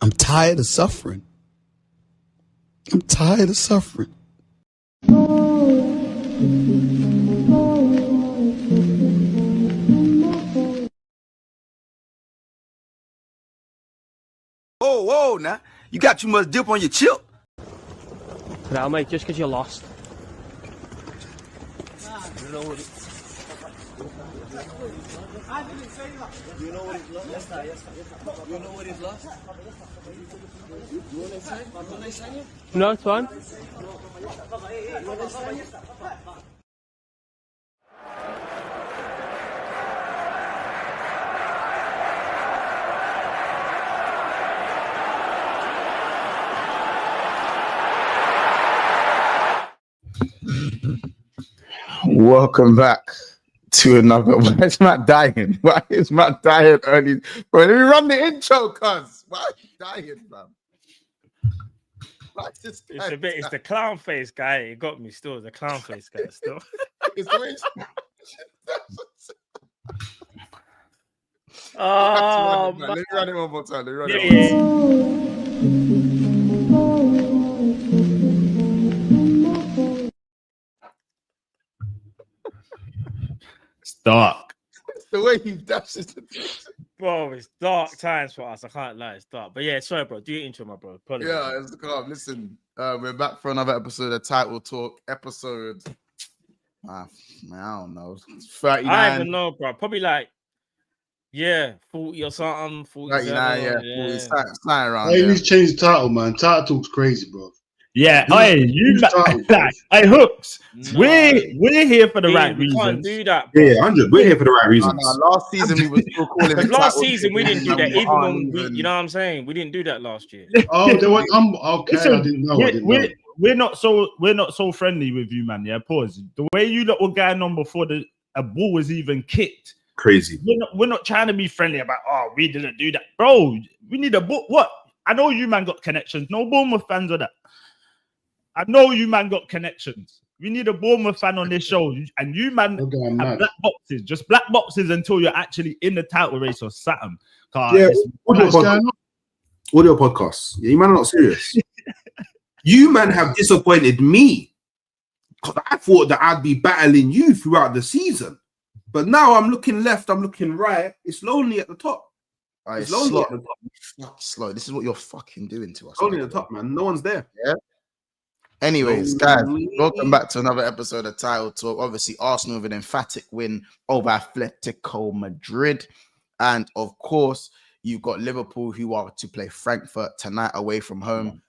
I'm tired of suffering. I'm tired of suffering. Whoa, now. You got too much dip on your chip. Now, mate, just because you're lost. You know what it is? You know what it's lost? You know what it's lost? You want to sign? You want to sign it? No, it's fine. You want to sign it? Welcome back to another. Why is Matt dying? Why is Matt dying early? Bro, let me run the intro, cuz. Why are you dying, man? It's the clown face guy. It got me still. The clown face guy still. It's the way Oh, let me run it one more time. It's dark. It's the way he dashes. bro, it's dark times for us. I can't lie, it's dark. But yeah, sorry, bro. Do your intro, my bro. Apologies. Yeah, it's calm. Listen, we're back for another episode of Title Talk. Episode, I don't know, 39. I don't even know, bro. Probably like, 40 or something. 39, 40, something around Hey, you there. need to change the title, man. Title Talk's crazy, bro. Yeah, Hooks. No. We're here for the right we can't reasons. do that, bro. Yeah, 100. We're here for the right reasons. No, last season we were still calling it. Last Title season we Talk. didn't do that. We Even when aren't we, even- you know what I'm saying? We didn't do that last year. Oh, they went. Okay. Listen, I didn't know. We're not so friendly with you, man. Yeah, pause. The way you lot were going on before a ball was even kicked. Crazy. We're not trying to be friendly about. Oh, we didn't do that, bro. We need a book. What? I know you man got connections. No Bournemouth fans are that. I know you man got connections. We need a Bournemouth fan on this show, and you man have black boxes, just black boxes until you're actually in the title race or something. Yeah, audio podcasts. Yeah, you man are not serious. You man have disappointed me because I thought that I'd be battling you throughout the season, but now I'm looking left, I'm looking right. It's lonely at the top. It's lonely slow. at the top. Slow. This is what you're fucking doing to us. Only at the top, man. No one's there. Yeah. Anyways, guys, welcome back to another episode of Title Talk. Obviously, Arsenal with an emphatic win over Atletico Madrid. And of course, you've got Liverpool who are to play Frankfurt tonight away from home.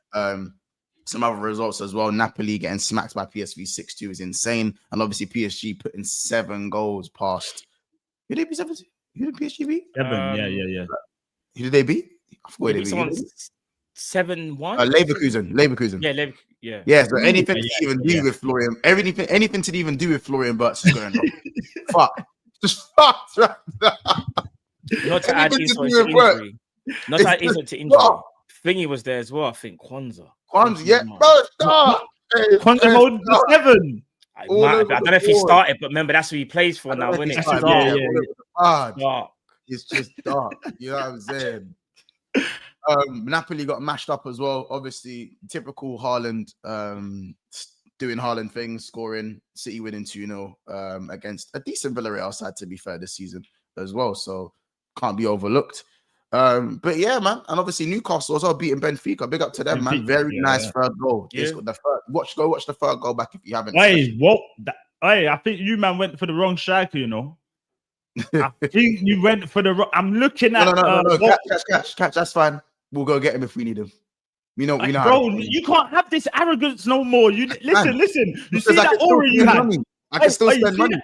Some other results as well. Napoli getting smacked by PSV 6-2 is insane. And obviously, PSG putting 7 goals past. Who did they beat? 7? Who did PSG beat? 7, yeah. Who did they beat? I forgot Maybe they beat. 7-1. Leverkusen. Yeah. Yeah, so anything to even do with Florian, anything to even do with Florian Wirtz is going on. Fuck. Just fucked right now. Not to add Anything to insult do to with work. injury. Not to add insult to injury. Thingy was there as well, I think. Kwanzaa, yeah, bro, stop. Kwanzaa hold the 7. I don't know if he started, but remember, that's who he plays for now, isn't it? Dark. It's just dark. You know what I'm saying? Napoli got mashed up as well. Obviously, typical Haaland, doing Haaland things, scoring. City winning 2-0 against a decent Villarreal side, to be fair, this season as well. So can't be overlooked. But yeah, man, and obviously Newcastle also beating Benfica. Big up to them, man. Very nice third goal. Yeah. The third, go watch the third goal back if you haven't. I think you man went for the wrong striker, you know. I think you went for the wrong. I'm looking at no. Catch. That's fine. We'll go get him if we need him. We know. Bro, you can't have this arrogance no more. You listen. You see that aura you had. I can still spend money.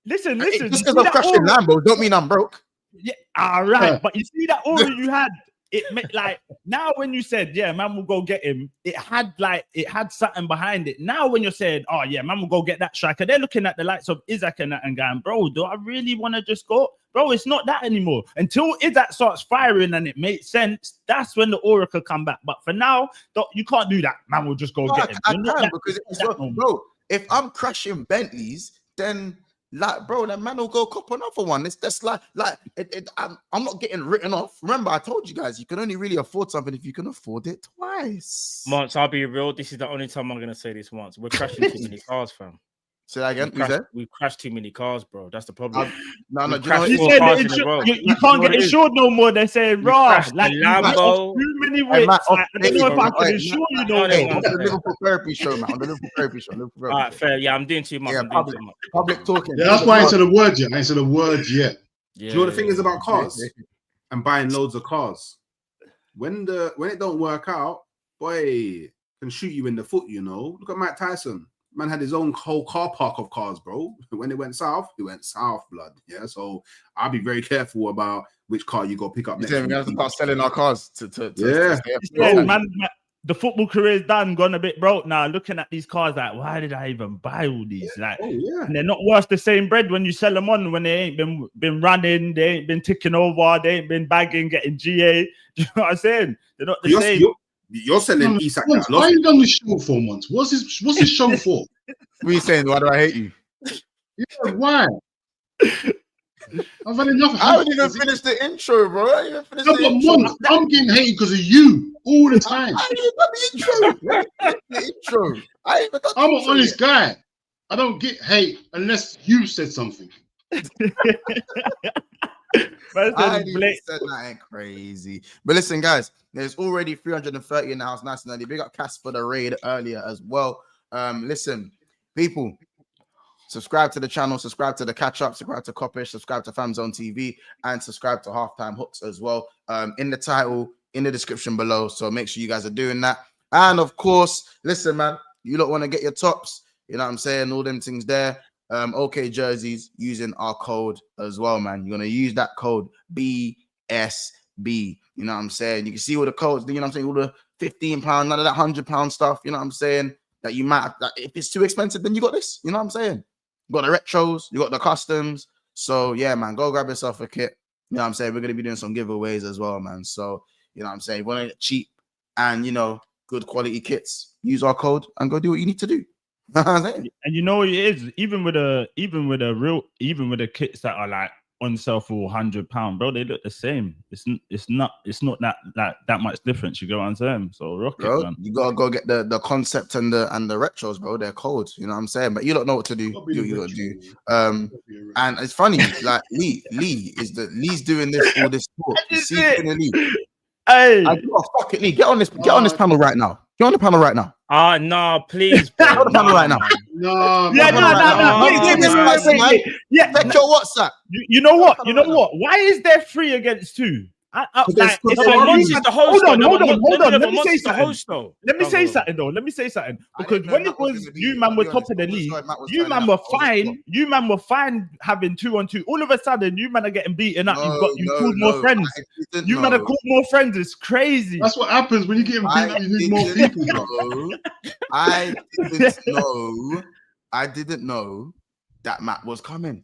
Listen. Just because I'm crushing Lambo, don't mean I'm broke. Yeah, all right. But you see that aura you had. It made like now when you said, yeah, man will go get him, it had something behind it. Now when you're saying, oh yeah, man will go get that striker, they're looking at the likes of Isaac and that and going, bro, do I really want to just go? Bro, it's not that anymore. Until Isaac starts firing and it makes sense, that's when the aura could come back. But for now, you can't do that. Man will just go get him. I can because bro, if I'm crashing Bentleys, then Like, bro, that man will go cop another one. It's just I'm not getting written off. Remember, I told you guys, you can only really afford something if you can afford it twice. Once, I'll be real. This is the only time I'm gonna say this once. We're crashing too many cars, fam. Say that again. We crashed too many cars, bro. That's the problem. No, We do you know what crashed You it is? four said cars that in a row. you can't get insured no more. They're saying, raw. crashed Like, the you got Lambo. too many Hey, whips. Matt, Like, I don't know if I hey, can insure you no Hey, Hey, more. on the Liverpool Therapy Show, man. On the Liverpool Therapy Show. All right, fair. Yeah, I'm doing too much. Yeah, I'm doing too much. public talking. Yeah, that's why I ain't said a word yet. I ain't said a word yet. Yeah, Do you know what the thing is about Yeah. cars and buying loads of cars? When it don't work out, boy, can shoot you in the foot. You know, look at Mike Tyson. Man had his own whole car park of cars, bro. When it went south, blood. Yeah, so I'll be very careful about which car you go pick up You next. saying we have to start selling our cars to Yeah. stay Yeah, afloat? man, the football career is done, gone a bit broke now. Looking at these cars, like, why did I even buy all these? Like, Oh yeah. and they're not worth the same bread when you sell them on, when they ain't been running, they ain't been ticking over, they ain't been bagging, getting GA. Do you know what I'm saying? They're not the same. You're selling Isak. Once, why you done this show for once? What's this show for? What are you saying? Why do I hate you? Yeah, why? I've had enough. I haven't even finished the intro, bro. I haven't even finished No, the but intro. Mons, I'm getting hated because of you all the time. I ain't even done the intro. The intro. I ain't even done the I'm an intro honest yet. guy. I don't get hate unless you said something. I ain't even said nothing crazy. But listen, guys, there's already 330 in the house. Nice and early. Big up Cass for the raid earlier as well. Listen, people, subscribe to the channel, subscribe to the catch up, subscribe to Coppish, subscribe to FamZone TV, and subscribe to Halftime Hooks as well. In the title, in the description below. So make sure you guys are doing that. And of course, listen, man, you don't want to get your tops. You know what I'm saying? All them things there. OK jerseys using our code as well, man. You're gonna use that code BSB. You know what I'm saying? You can see all the codes, you know what I'm saying? All the £15, none of that £100 stuff, you know what I'm saying? That you might that if it's too expensive, then you got this, you know what I'm saying? You got the retros, you got the customs. So yeah, man, go grab yourself a kit. You know what I'm saying? We're gonna be doing some giveaways as well, man. So you know what I'm saying? If you want to get cheap and good quality kits, use our code and go do what you need to do. And you know what it is, even with the kits that are like on sale for £100, bro, they look the same. It's not that much difference. You get what I'm saying? So rock it, man. You gotta go get the concept and the retros, bro. They're cold, you know what I'm saying? But you don't know what to do. Do what you gotta do. And it's funny, like Lee's doing all this talk. You see, Lee. Hey, fuck it, Lee. Get on this panel right now. Get on the panel right now. No, please, bro. Get on the panel right now. No, yeah, no. Wait. Yeah, check your WhatsApp. You know what? Why is there 3 against 2? Hold on. Let me say something. Let me say something. Because when it was you man were top of the league, you man were fine. You man were fine having 2-on-2. All of a sudden, you man are getting beaten up. You called more friends. You man are called more friends. It's crazy. That's what happens when you get beaten up. You need more people, bro. I didn't know that Matt was coming.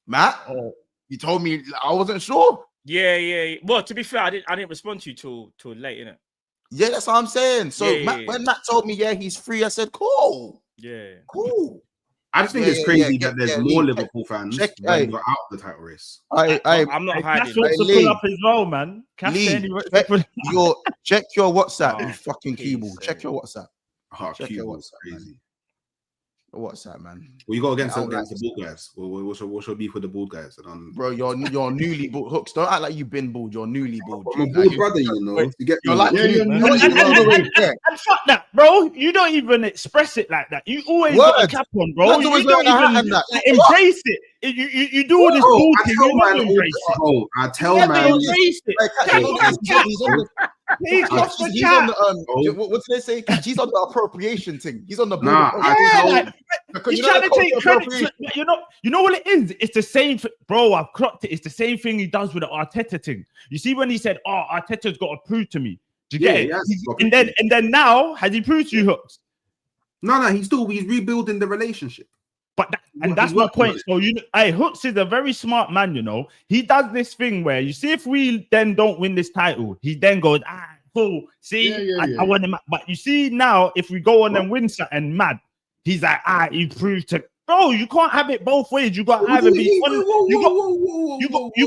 Matt, you told me. I wasn't sure. Yeah. Well, to be fair, I didn't respond to you till late, innit? Yeah, that's what I'm saying. So when Matt told me, he's free, I said, cool. Yeah. Cool. I just think it's crazy that there's more Liverpool fans that got out of the title race. I'm not hiding. Cash wants to pull up as well, man. Check your WhatsApp, you fucking cue. Check your WhatsApp. Check your WhatsApp, crazy. What's that, man? Well, you go against the bald guys. What's your beef with the bald guys? Bro, you're newly bald. Hooks, don't act like you've been bald. You're newly bald. I'm a bald brother, you know. You get you're like, and fuck that, bro. You don't even express it like that. You always got a cap on, bro. You don't even embrace it. You do all this bullshit. You never embrace it. I tell man, embrace it. He's off the chat. What did they say? He's on the appropriation thing. He's on the he's trying to take credit. You know what it is? It's the same, bro. I've clocked it. It's the same thing he does with the Arteta thing. You see when he said, Arteta's got to prove to me. Do you get it? And then now, has he proved to you, Hooks? No, he's rebuilding the relationship. But that's my point. So Hooks is a very smart man, you know. He does this thing where you see if we then don't win this title, he then goes, cool. See, I want him. But you see now, if we go on and win something mad, he's like, he proved to bro, you can't have it both ways. You got to either be you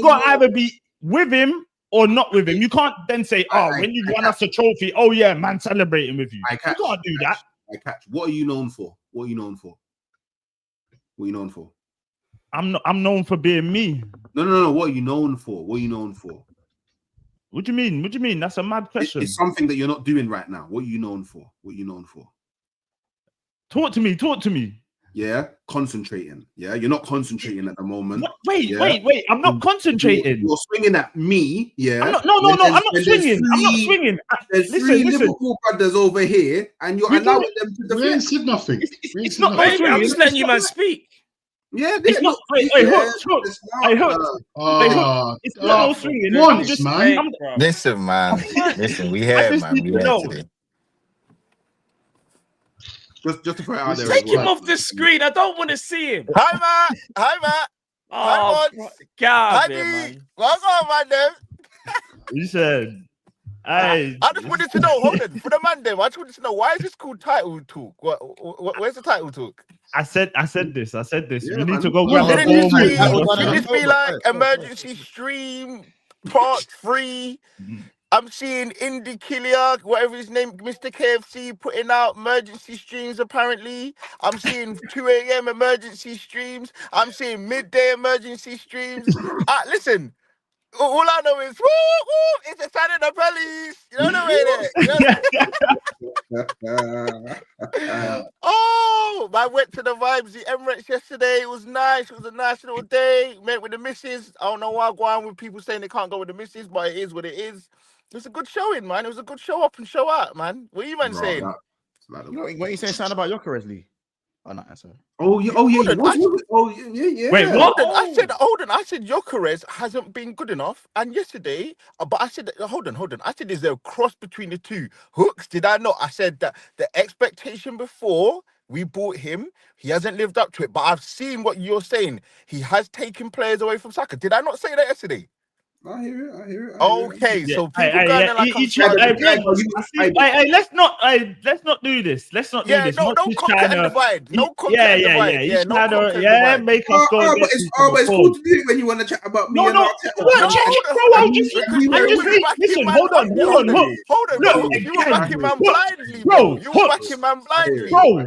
got to either be with him or not with him. You can't then say, when you won us a trophy, oh yeah, man, celebrating with you. You can't do that. I catch. What are you known for? What are you known for? What are you known for? I'm known for being me. No. What are you known for? What are you known for? What do you mean? What do you mean? That's a mad question. It's something that you're not doing right now. What are you known for? What are you known for? Talk to me. Yeah, concentrating. Yeah, you're not concentrating at the moment. Wait. I'm not concentrating. You're swinging at me. Yeah. I'm not swinging. There's three Liverpool brothers over here, and you're allowing them to defend. We ain't said nothing. It's not. I'm just letting you man speak. Yeah, it's not. Hook. It's not no swinging. I'm just, man. Listen, man. Listen, we here, man. We here today. Just to put it out there. Take him off the screen. I don't want to see him. Hi, Matt. Oh, God, man. What's on, MANDEM? You said, I just wanted to know, hold on, for the MANDEM, I just wanted to know, why is this called Title Talk? Where's the Title Talk? I said this. Yeah, we need man. to go Should grab this be like emergency stream part 3? I'm seeing Indy Kiliak, whatever his name, Mr. KFC, putting out emergency streams, apparently. I'm seeing 2 a.m. emergency streams. I'm seeing midday emergency streams. Listen, all I know is, it's a sign of the police. You know what I mean? Oh, I went to the Vibes, the Emirates yesterday. It was nice. It was a nice little day. Met with the missus. I don't know why I go on with people saying they can't go with the missus, but it is what it is. It was a good showing, man. It was a good show up and show out, man. What are you man saying? What are you saying? Sound about Gyökeres, Lee? Oh, no, sorry. Yeah. Wait, what? Hold on. I said Gyökeres hasn't been good enough. And yesterday, but I said, hold on. I said, is there a cross between the two? Hooks, did I not? I said that the expectation before we bought him, he hasn't lived up to it. But I've seen what you're saying. He has taken players away from Saka. Did I not say that yesterday? I hear it. Okay, so people let's not do this. Let's not do this. No conquer and divide. No conquer and divide. Yeah, make us go. But it's cool to do it when you want to chat about me. No. Listen. Hold on. Look, you were backing man blindly, bro. You were backing man blindly, bro.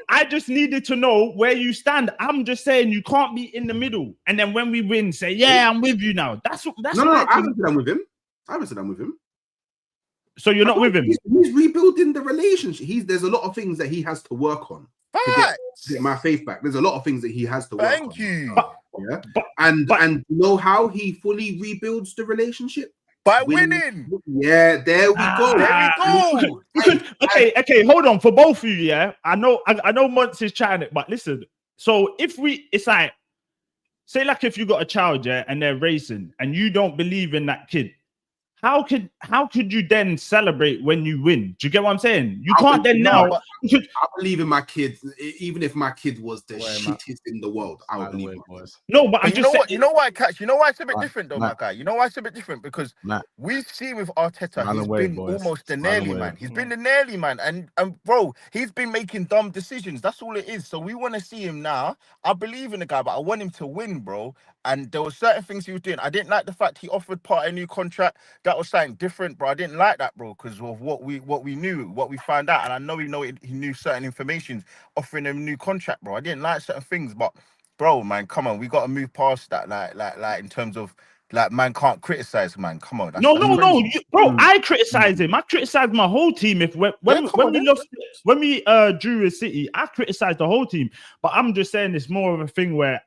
I just needed to know where you stand. I'm just saying you can't be in the middle, and then when we win, say, "Yeah, I'm with you now." That's No, I haven't said I'm with him. So you're not with him? He's rebuilding the relationship. There's a lot of things that he has to work on to get my faith back. There's a lot of things that he has to work on. Thank you. And you know how he fully rebuilds the relationship? By winning. Yeah, there we go. Okay, hold on. For both of you, yeah. I know Monts is trying it, but listen. So it's like, say like if you got a child, yeah, and they're racing, and you don't believe in that kid, how could you then celebrate when you win? Do you get what I'm saying? You can't then now. I believe in my kids, even if my kid was the shittest in the world. I would believe it. No, but you know why, Catch? You know why it's a bit different, though, my guy. You know why it's a bit different, because we've seen with Arteta, he's been almost the nearly man. He's been the nearly man, and bro, he's been making dumb decisions. That's all it is. So we want to see him now. I believe in the guy, but I want him to win, bro. And there were certain things he was doing. I didn't like the fact he offered Partey a new contract. That was something different, bro. I didn't like that, bro, because of what we knew, what we found out. And I know he knew certain information, offering him a new contract, bro. I didn't like certain things, but bro, man, come on, we got to move past that. Like in terms of like, man can't criticize, man. Come on. No, bro. I criticize him. I criticize my whole team. When we drew with City, I criticized the whole team. But I'm just saying it's more of a thing where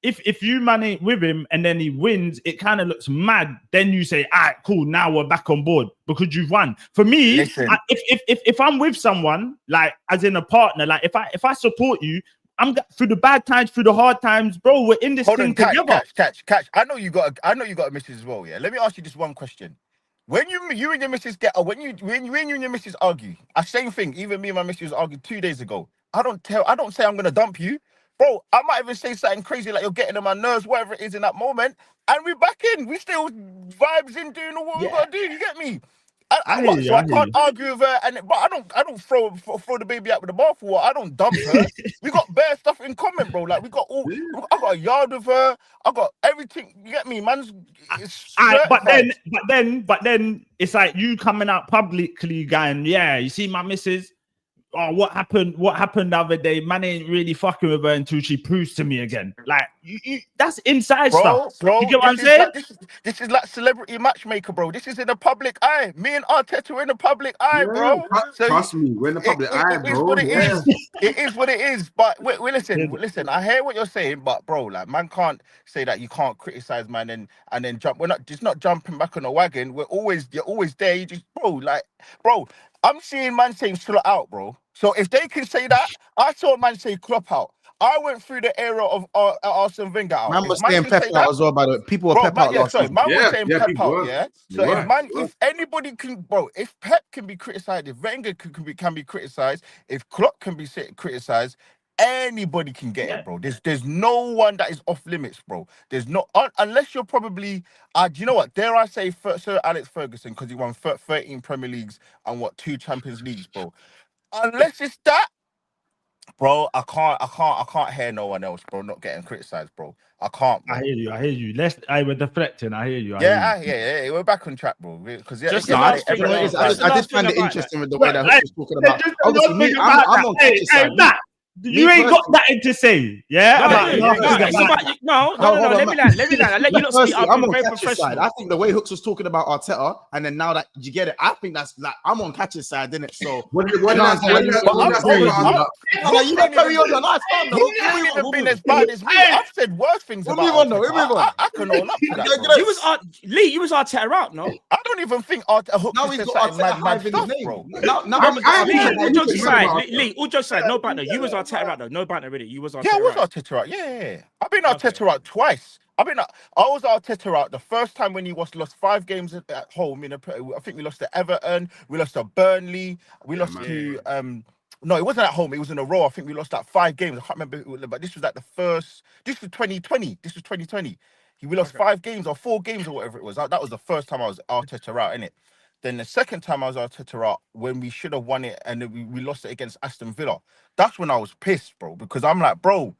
if you man ain't with him and then he wins, it kind of looks mad. Then you say, all right, cool, now we're back on board because you've won. For me, if I'm with someone, like as in a partner, like if I support you, I'm through the bad times, through the hard times, bro. We're in this thing together. Catch. I know you got a missus as well. Yeah. Let me ask you just one question. When you and your missus when you and your missus argue, same thing. Even me and my missus argued 2 days ago. I don't say I'm gonna dump you. Bro, I might even say something crazy like you're getting on my nerves, whatever it is in that moment, and we're back in. We still vibes in doing what we gotta do. You get me? I hear you, So I I hear can't you. argue with her, but I don't throw the baby out with the bathwater. I don't dump her. We got bare stuff in common, bro. Like I got a yard with her. I got everything. You get me, man? But then it's like you coming out publicly going, yeah, you see my missus. Oh, what happened the other day? Man ain't really fucking with her until she proves to me again. Like that's inside stuff. Bro, you get what I'm saying? This is like celebrity matchmaker, bro. This is in the public eye. Me and Arteta are in the public eye, bro. So Trust me, we're in the public eye, bro. It is what it is. It is what it is. But listen. I hear what you're saying, but bro, like man can't say that you can't criticize man and then jump. We're not just not jumping back on a wagon. You're always there. You just bro. I'm seeing man saying Slot out, bro. So if they can say that, I saw man say Klopp out. I went through the era of Arsene Wenger out. Man was saying Pep out as well, by the way. People were Pep out last season. Man was saying Pep out, yeah? So if anybody can, bro, if Pep can be criticised, if Wenger can be criticised, if Klopp can be criticised, anybody can get it, bro. There's no one that is off limits, bro. There's not unless you're probably do you know what? Dare I say Sir Alex Ferguson because he won 13 Premier Leagues and 2 Champions Leagues, bro. Unless it's that, bro, I can't hear no one else, bro, not getting criticised, bro. I can't, bro. I hear you. We're deflecting. I hear you. Yeah, we're back on track, bro. Because I just find it interesting with the way that Hook was talking about. Obviously, I'm on Catch's side. You ain't got nothing to say, yeah? No. Let me land. I'll let you not speak. I'm on Catch's side. I think the way Hooks was talking about Arteta, and then now that you get it, I think that's like I'm on Catch's side, didn't it? So you don't carry on. He ain't even been as bad as me. I've said worse things about Arteta. I can own up to that. Lee, you was Arteta out, no? I don't even think Arteta now he's got Arteta mad stuff, bro. Lee, all jokes aside, no banter. You was Arteta out though, no banter really. You was Arteta. Yeah, I was Arteta out. Yeah. I've been Arteta out twice. I was Arteta out the first time when he lost 5 games at home. I think we lost to Everton, we lost to Burnley, we lost to no, it wasn't at home. It was in a row. I think we lost like 5 games. I can't remember, but this was like the first. This was 2020. We lost 5 games or 4 games or whatever it was. That was the first time I was Arteta out, innit? Then the second time I was Arteta out when we should have won it and then we lost it against Aston Villa. That's when I was pissed, bro, because I'm like, bro,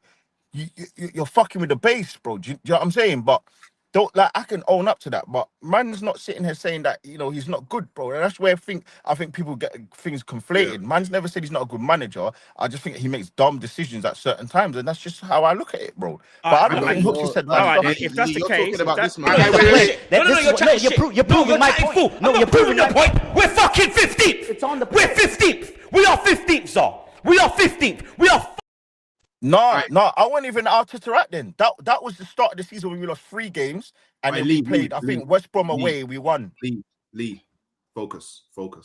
you're fucking with the base, bro. Do you know what I'm saying? But don't I can own up to that, but man's not sitting here saying that he's not good, bro. And that's where I think people get things conflated. Man's never said he's not a good manager. I just think he makes dumb decisions at certain times, and that's just how I look at it, bro. But I don't think Hooks said that. If that's the case, you're proving my point. No, you're proving your point. We're fucking 15th. We're 15th. We are 15th, sir. We are 15th. We are. No, I wasn't even Arteta out then. That was the start of the season when we lost 3 games and then we played. I think West Brom away, we won. Lee, focus.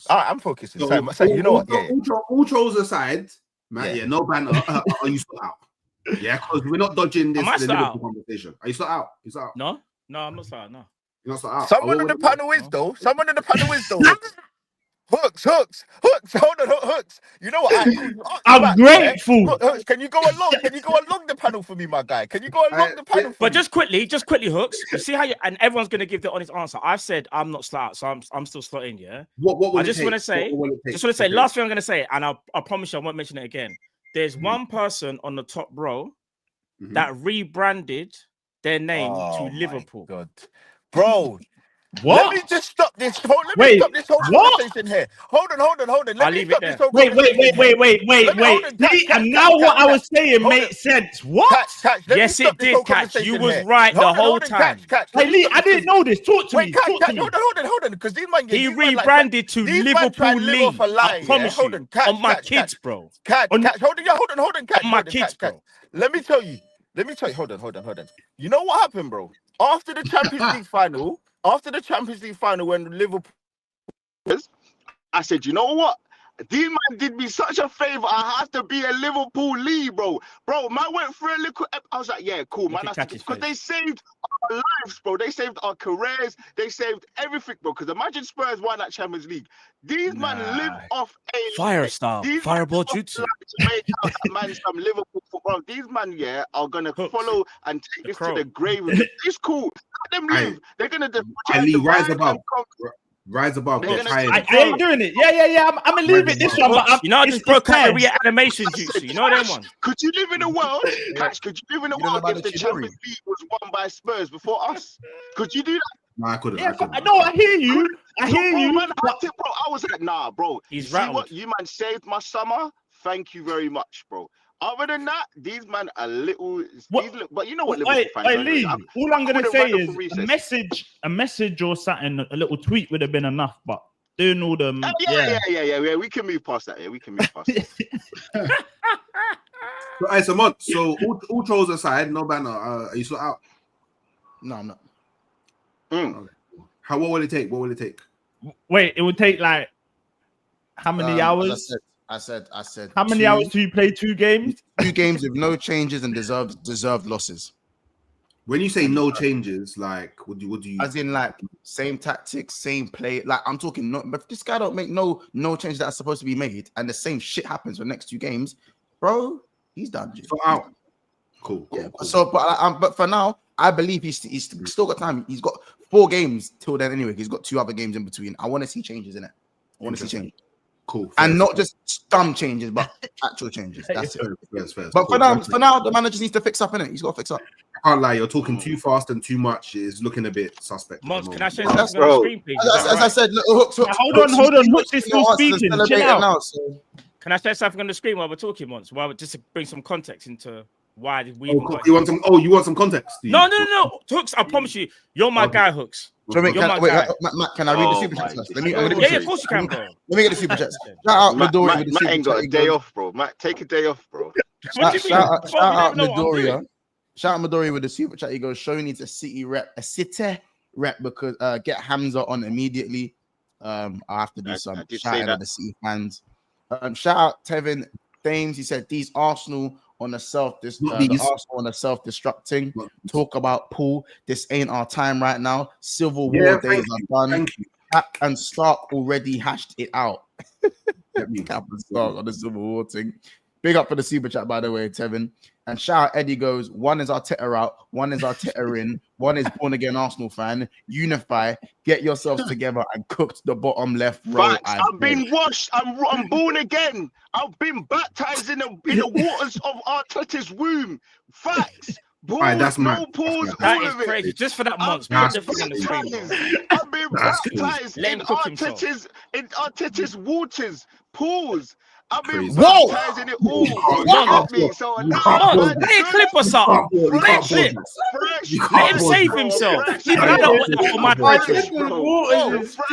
I'm focusing. So, you know what? Yeah. All trolls aside, man. Yeah, no banter. Are you still out? Yeah, because we're not dodging this Liverpool conversation. Are you still out? You still out? No, I'm not still out. No, you're not still out. Someone in the panel is though. Hooks. Hold on, Hooks. You know what? I'm grateful. Hooks, can you go along? Can you go along the panel for me, my guy? Can you go along the panel? But just quickly, Hooks. You see how and everyone's gonna give the honest answer. I've said I'm not slot out, so I'm still slotting. Yeah. What I just want to say. Last thing I'm gonna say, and I promise you I won't mention it again. There's one person on the top row that rebranded their name to Liverpool. God. Bro. What? Let me just stop this. Let me stop this whole conversation here. Hold on. Let me stop this whole conversation. Wait. And now what I was saying makes sense. What? Catch. Yes, it did, Catch. You was right the whole time. Catch. Hey, Lee, I didn't know this. Talk to me. Hold on. Because these man, he rebranded to Liverpool Lee. I promise you. On my kids, bro. Catch. Hold on. Catch. On my kids, bro. Let me tell you. Hold on. You know what happened, bro? After the Champions League final. When Liverpool was, I said, you know what? These man did me such a favor. I have to be a Liverpool Lee, bro. Bro, man went for a little. I was like, yeah, cool, man. Because they saved our lives, bro. They saved our careers. They saved everything, bro. Because imagine Spurs won that Champions League. These man live off a fire style, fireball jutsu. Man, some Liverpool football. These man, are gonna follow and take this to the grave. It's cool. Let them live. They're gonna rise above. Rise above. Get tired. I ain't doing it. Yeah. I'm gonna leave it this one. But you know, I just broke out the animation juice. You know them ones. Could you live in a world? Cash, could you live in a world if the Champions League was won by Spurs before us? Could you do that? No, I couldn't. Yeah, I hear you. I hear you. Man, I was like, nah, bro. He's see what you man saved my summer. Thank you very much, bro. Other than that, these man are little. But you know what? Wait, Lee. All I'm gonna say is a message or something. A little tweet would have been enough. But doing all them. Yeah. We can move past that. Yeah, we can move past that. So all trolls aside, no banner. Are you still out? No, I'm not. Okay. What will it take? What will it take? Wait, it would take like how many hours? I said. How many hours do you play 2 games? 2 games with no changes and deserved losses. When you say no changes, like what do you? As in like same tactics, same play. Like I'm talking. But if this guy don't make no changes that are supposed to be made, and the same shit happens for the next 2 games, bro, he's done. So out. Cool. So, but for now, I believe he's still got time. He's got 4 games till then anyway. He's got 2 other games in between. I want to see changes in it. I want to see changes. Cool. And not just dumb changes, but actual changes. That's it. Fair. But for now, the manager needs to fix up in it. He's got to fix up. I can't lie, you're talking too fast and too much. It's looking a bit suspect. Mons, can I say something on the screen, please? As I said, Hooks. Hold on. Hooks is still speaking. Chill out. Now, so. Can I say something on the screen while we're talking, Mons? Just to bring some context into why we. You want some context? No. Hooks, I promise you, you're my guy, Hooks. Matt, can I read the super chats first? Yeah, of course you can, bro. Let me get the super chats. Shout out Midori. Matt ain't got a day off, bro. Matt, take a day off, bro. Shout out Midori. Shout out Midori with the super chat. He goes, Show needs a city rep because get Hamza on immediately. I have to do some shouting at the City fans. Shout out Tevin Thames. He said these Arsenal on a self-destructing. Talk about Paul. This ain't our time right now. Civil War days are done. Cap and Stark already hashed it out. Cap and Stark on the Civil War thing. Big up for the super chat, by the way, Tevin. And shout out Eddie goes, 1 is Arteta out, 1 is Arteta in, 1 is born again Arsenal fan. Unify, get yourselves together and cooked the bottom left row. I've been washed. I'm born again. I've been baptized in the waters of Arteta's womb. Facts. That's no pause. That is crazy. Just for that month. I've been baptized in Arteta's waters. Pause. I've been baptizing it all. Play a clip or something. Play a clip. Let him save himself. Even I don't want that for my brethren.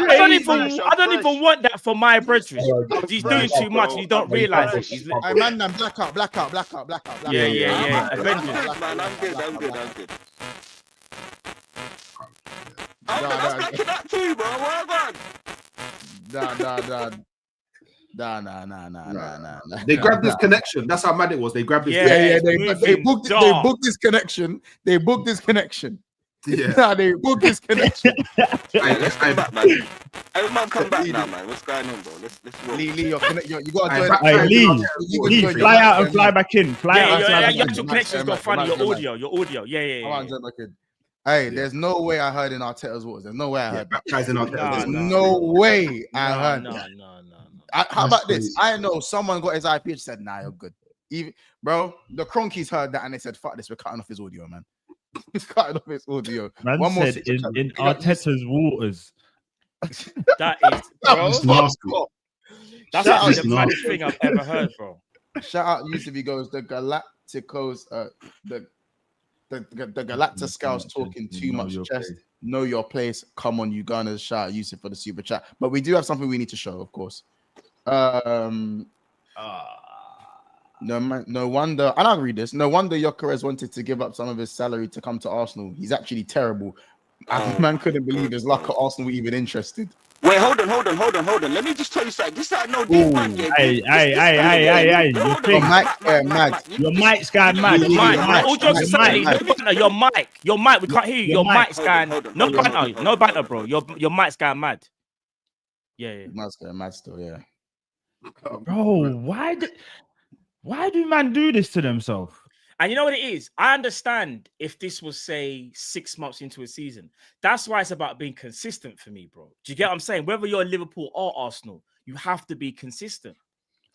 I don't even want that for my brethren. He's doing too much and you don't realize it. Hey, man, blackout. Yeah. Avengers. Man, I'm good. That's back to that too, bro. Well done. Nah. They grabbed this connection. That's how mad it was. They grabbed this. They booked this connection. Yeah. They booked this connection. Let's come back, man. Everyone come back now, man. What's going on, bro? Let's roll. Lee, you got to Lee, fly out and fly back in. Your connection's got funny. Your audio. Yeah. Hey, there's no way I heard in Arteta's words. There's no way I heard that. There's no way I heard that. No. How about this? I know someone got his IP and said, nah, you're good. Even, bro, the Cronkies heard that and they said, fuck this, we're cutting off his audio, man. He's cutting off his audio. Man One said in Arteta's waters. That is, bro. That's actually the maddest thing I've ever heard, bro. Shout out Yusuf, he goes, the Galacticos, the Galacta Scouts talking too much chest. Know your place. Come on, you Gunners. Shout out Yusuf for the super chat. But we do have something we need to show, of course. No wonder, and I'll read this. No wonder Gyökeres wanted to give up some of his salary to come to Arsenal. He's actually terrible. Man couldn't believe his luck at Arsenal were even interested. Wait, hold on. Let me just tell you something. This I know. Hey. Your mic's going mad. All jokes aside, your mic. We can't hear you. Your mic's going. No banter, bro. Your mic's going mad. Yeah. Mic's going mad still. Yeah. Bro, why do man do this to themselves? And you know what it is? I understand if this was, say, 6 months into a season. That's why it's about being consistent for me, bro. Do you get what I'm saying? Whether you're Liverpool or Arsenal, you have to be consistent.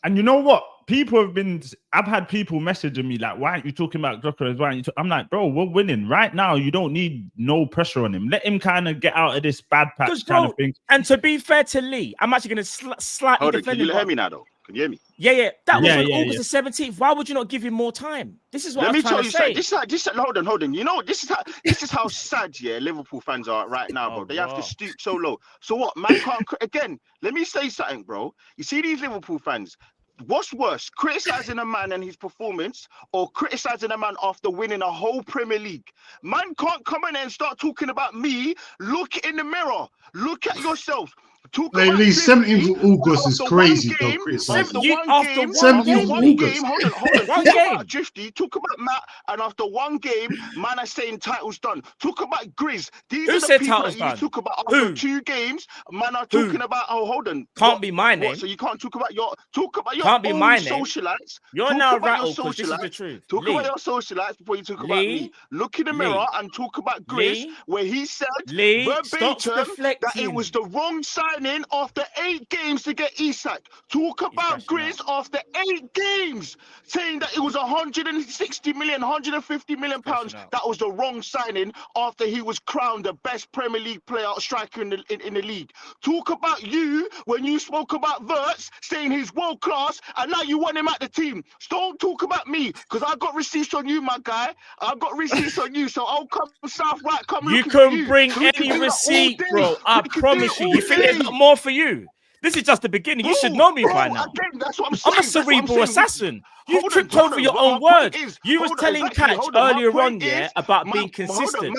And you know what? I've had people messaging me like, why aren't you talking about Jokeris? Why aren't you I'm like, bro, we're winning. Right now, you don't need no pressure on him. Let him kind of get out of this bad patch kind of thing. And to be fair to Lee, I'm actually going to slightly defend him. Can you hear me now, though? Can you hear me? Yeah. That was on August the 17th. Why would you not give him more time? This is what I'm trying to say. Hold on. You know, this is how sad, Liverpool fans are right now, bro. They have to stoop so low. So what, man can't... Again, let me say something, bro. You see these Liverpool fans... What's worse, criticizing a man and his performance, or criticizing a man after winning a whole Premier League? Man can't come in and start talking about me. Look in the mirror. Look at yourself. At least 17th of August is crazy, though. After one game, Drifty, talk about Matt, and after one game, man, I saying title's done. Talk about Grizz. These are the people that you talk about after 2 games. Man, are talking about. Oh, hold on. Can't be my name. So you can't talk about your can't be my name. Socialites. You're now rattled because this is the truth. Talk about your socialites before you talk about me. Look in the mirror and talk about Grizz, where he said verbatim that it was the wrong signing after 8 games to get Isak. Talk about Grizz after 8 games, saying that it was 160 million, 150 million pounds. That was the wrong signing after he was crowned the best Premier League player striker in the league. Talk about you when you spoke about Wirtz, saying he's world class, and now you want him at the team. Don't talk about me, because I got receipts on you, my guy. I've got receipts on you, so I'll come south right. You can bring any receipt, bro. I promise you. You think there's not more for you? This is just the beginning. You should know me by now. Again, that's what I'm saying. I'm a cerebral assassin. You've tripped over your own words. You was telling Catch earlier on, about being consistent.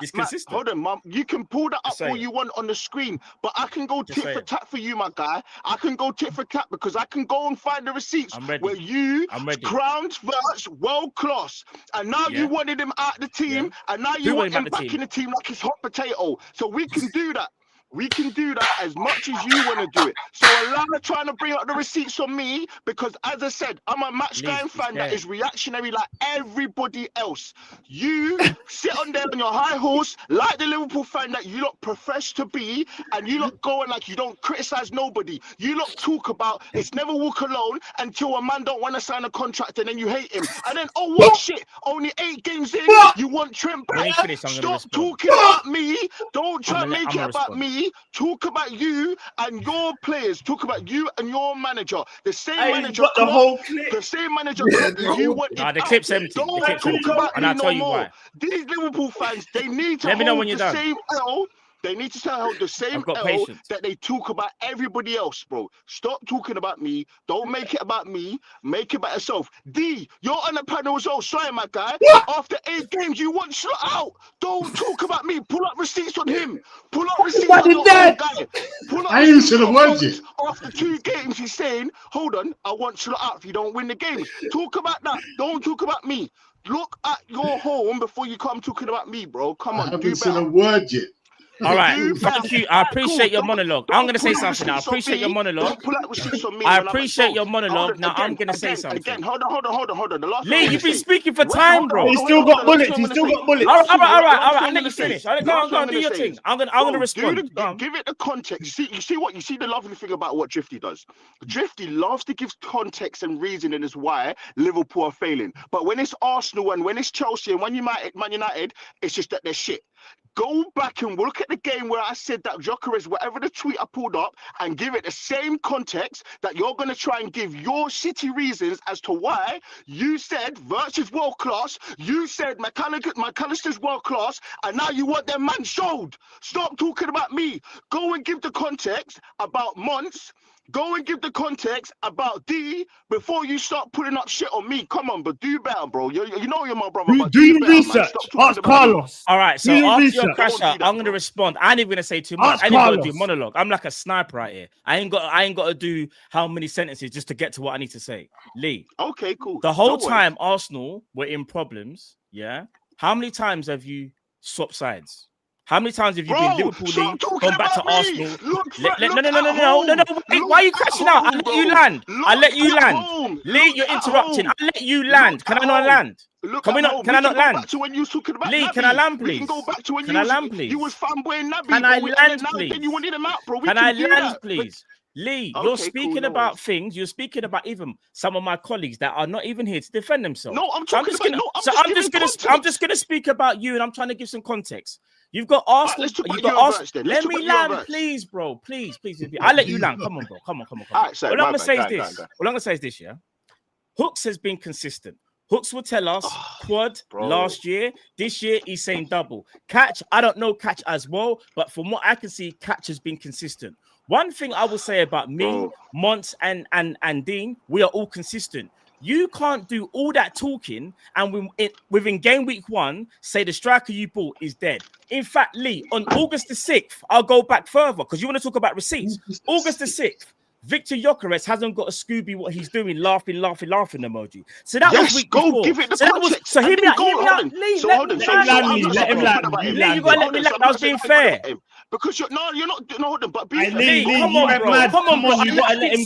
It's consistent. Hold on, Mum. You can pull that up all you want on the screen, but I can go tit for tat for you, my guy. I can go tit for tat because I can go and find the receipts where you crowned Wirtz world class, and now you wanted him out the team, and now you want him back in the team like it's hot potato. So we can do that. We can do that as much as you want to do it. So Alana trying to bring up the receipts on me because, as I said, I'm a match game fan that is reactionary like everybody else. You sit on there on your high horse like the Liverpool fan that you lot profess to be, and you lot go on like you don't criticize nobody. You lot talk about it's never walk alone until a man don't want to sign a contract and then you hate him. And then, oh, what shit, only 8 games in, you want Trent back. Stop talking about me. Don't try to make it about me. Talk about you and your players. Talk about you and your manager. The same manager. The whole clip. The same manager. You want the clip's empty. Don't the clip's talk empty. about and me I'll tell no you more. why. These Liverpool fans, they need to Let me know when hold you're the done. same L. They need to hold the same L that they talk about everybody else, bro. Stop talking about me. Don't make it about me. Make it about yourself. D, you're on the panel as well. Sorry, my guy. After 8 games, you want shut out. Don't talk about me. Pull up receipts on him. Pull up receipts on your own guy. Pull up I ain't said a word yet. After 2 games, he's saying, hold on, I want shut out if you don't win the games. Talk about that. Don't talk about me. Look at your home before you come talking about me, bro. Come on, I haven't said a word yet. All right, thank you. I appreciate your monologue. I'm going to say something now. I appreciate your monologue. I appreciate your monologue. Now I'm going to say something. Again, hold on. Lee, you've been speaking for time, bro. He's still got bullets. All right. I'll let you finish. Go on, do your thing. I'm going to respond. Give it the context. You see the lovely thing about what Drifty does. Drifty loves to give context and reasoning as why Liverpool are failing. But when it's Arsenal and when it's Chelsea and when Man United, it's just that they're shit. Go back and look at the game where I said that Jokeris, whatever the tweet I pulled up, and give it the same context that you're going to try and give your shitty reasons as to why you said Wirtz is world class, you said McAllister's world class, and now you want their man showed. Stop talking about me. Go and give the context about Mons. Go and give the context about D before you start putting up shit on me. Come on, but do better, bro. You know you're my brother. Do your research. Ask Carlos. All right, so after your crash out, I'm gonna respond. I ain't even gonna say too much. I ain't gotta do monologue. I'm like a sniper right here. I ain't got to do how many sentences just to get to what I need to say. Lee. Okay, cool. The whole time Arsenal were in problems, yeah. How many times have you swapped sides? How many times have you been Liverpool league, gone back to Arsenal? No. Wait, why are you crashing out? I'll let you land. I'll let you land. Lee, you're interrupting. I'll let you land. Can I not land? Can I not land? Lee, can I land, please? Can I land, please? You was fanboying Naby. Can I land, please? Then you wanted him out, bro. Can I land, please? Lee, you're speaking about things. You're speaking about even some of my colleagues that are not even here to defend themselves. No, I'm just gonna speak about you, and I'm trying to give some context. You've got Arsenal. You've got Arsenal. Let me land, please, bro. Please. I'll let you land. Come on, bro. Come on. All I'm gonna say is this. Yeah, Hooks has been consistent. Hooks will tell us quad last year. This year he's saying double. Catch, I don't know Catch as well, but from what I can see, Catch has been consistent. One thing I will say about me, Mont, and Dean, we are all consistent. You can't do all that talking and within game week 1 say the striker you bought is dead. In fact, Lee, on August the 6th, I'll go back further because you want to talk about receipts. August the 6th. Victor Gyökeres hasn't got a Scooby what he's doing, laughing emoji. So that was week before. Give it the context. So hear me out. Lee, let him land. Lee, you gotta let me land. I was being fair. Because you're not. But Lee, come on, bro. You gotta let him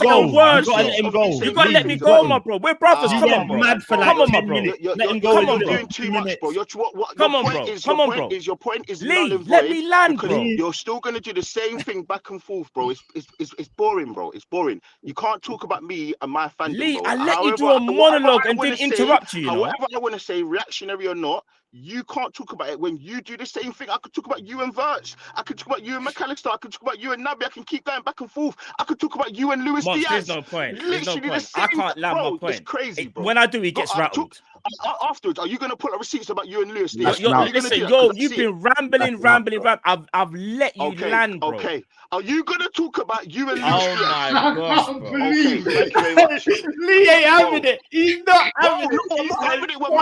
go. You gotta let me go, my bro. We're brothers. Come on, bro. Come on, my bro. Let him go. You're doing too much, bro. Come on, bro. Your point is Lee, let me land, bro. You're still gonna do the same thing back and forth, bro. It's boring, bro. It's boring. You can't talk about me and my fandom. Lee, I let you do a monologue and didn't interrupt you. However, I want to say, reactionary or not, you can't talk about it when you do the same thing. I could talk about you and Virch. I could talk about you and McAllister. I could talk about you and Naby. I can keep going back and forth. I could talk about you and Luis Diaz. There's no point. Literally I can't land my point. It's crazy, bro. When I do, he gets rattled. Afterwards, are you going to put up receipts about you and Luis Diaz? You've been rambling. I've let you land, bro. Okay. Are you going to talk about you and Luis Diaz? Oh my gosh, bro. Okay, thank you very much. Lee ain't having it. He's not having it.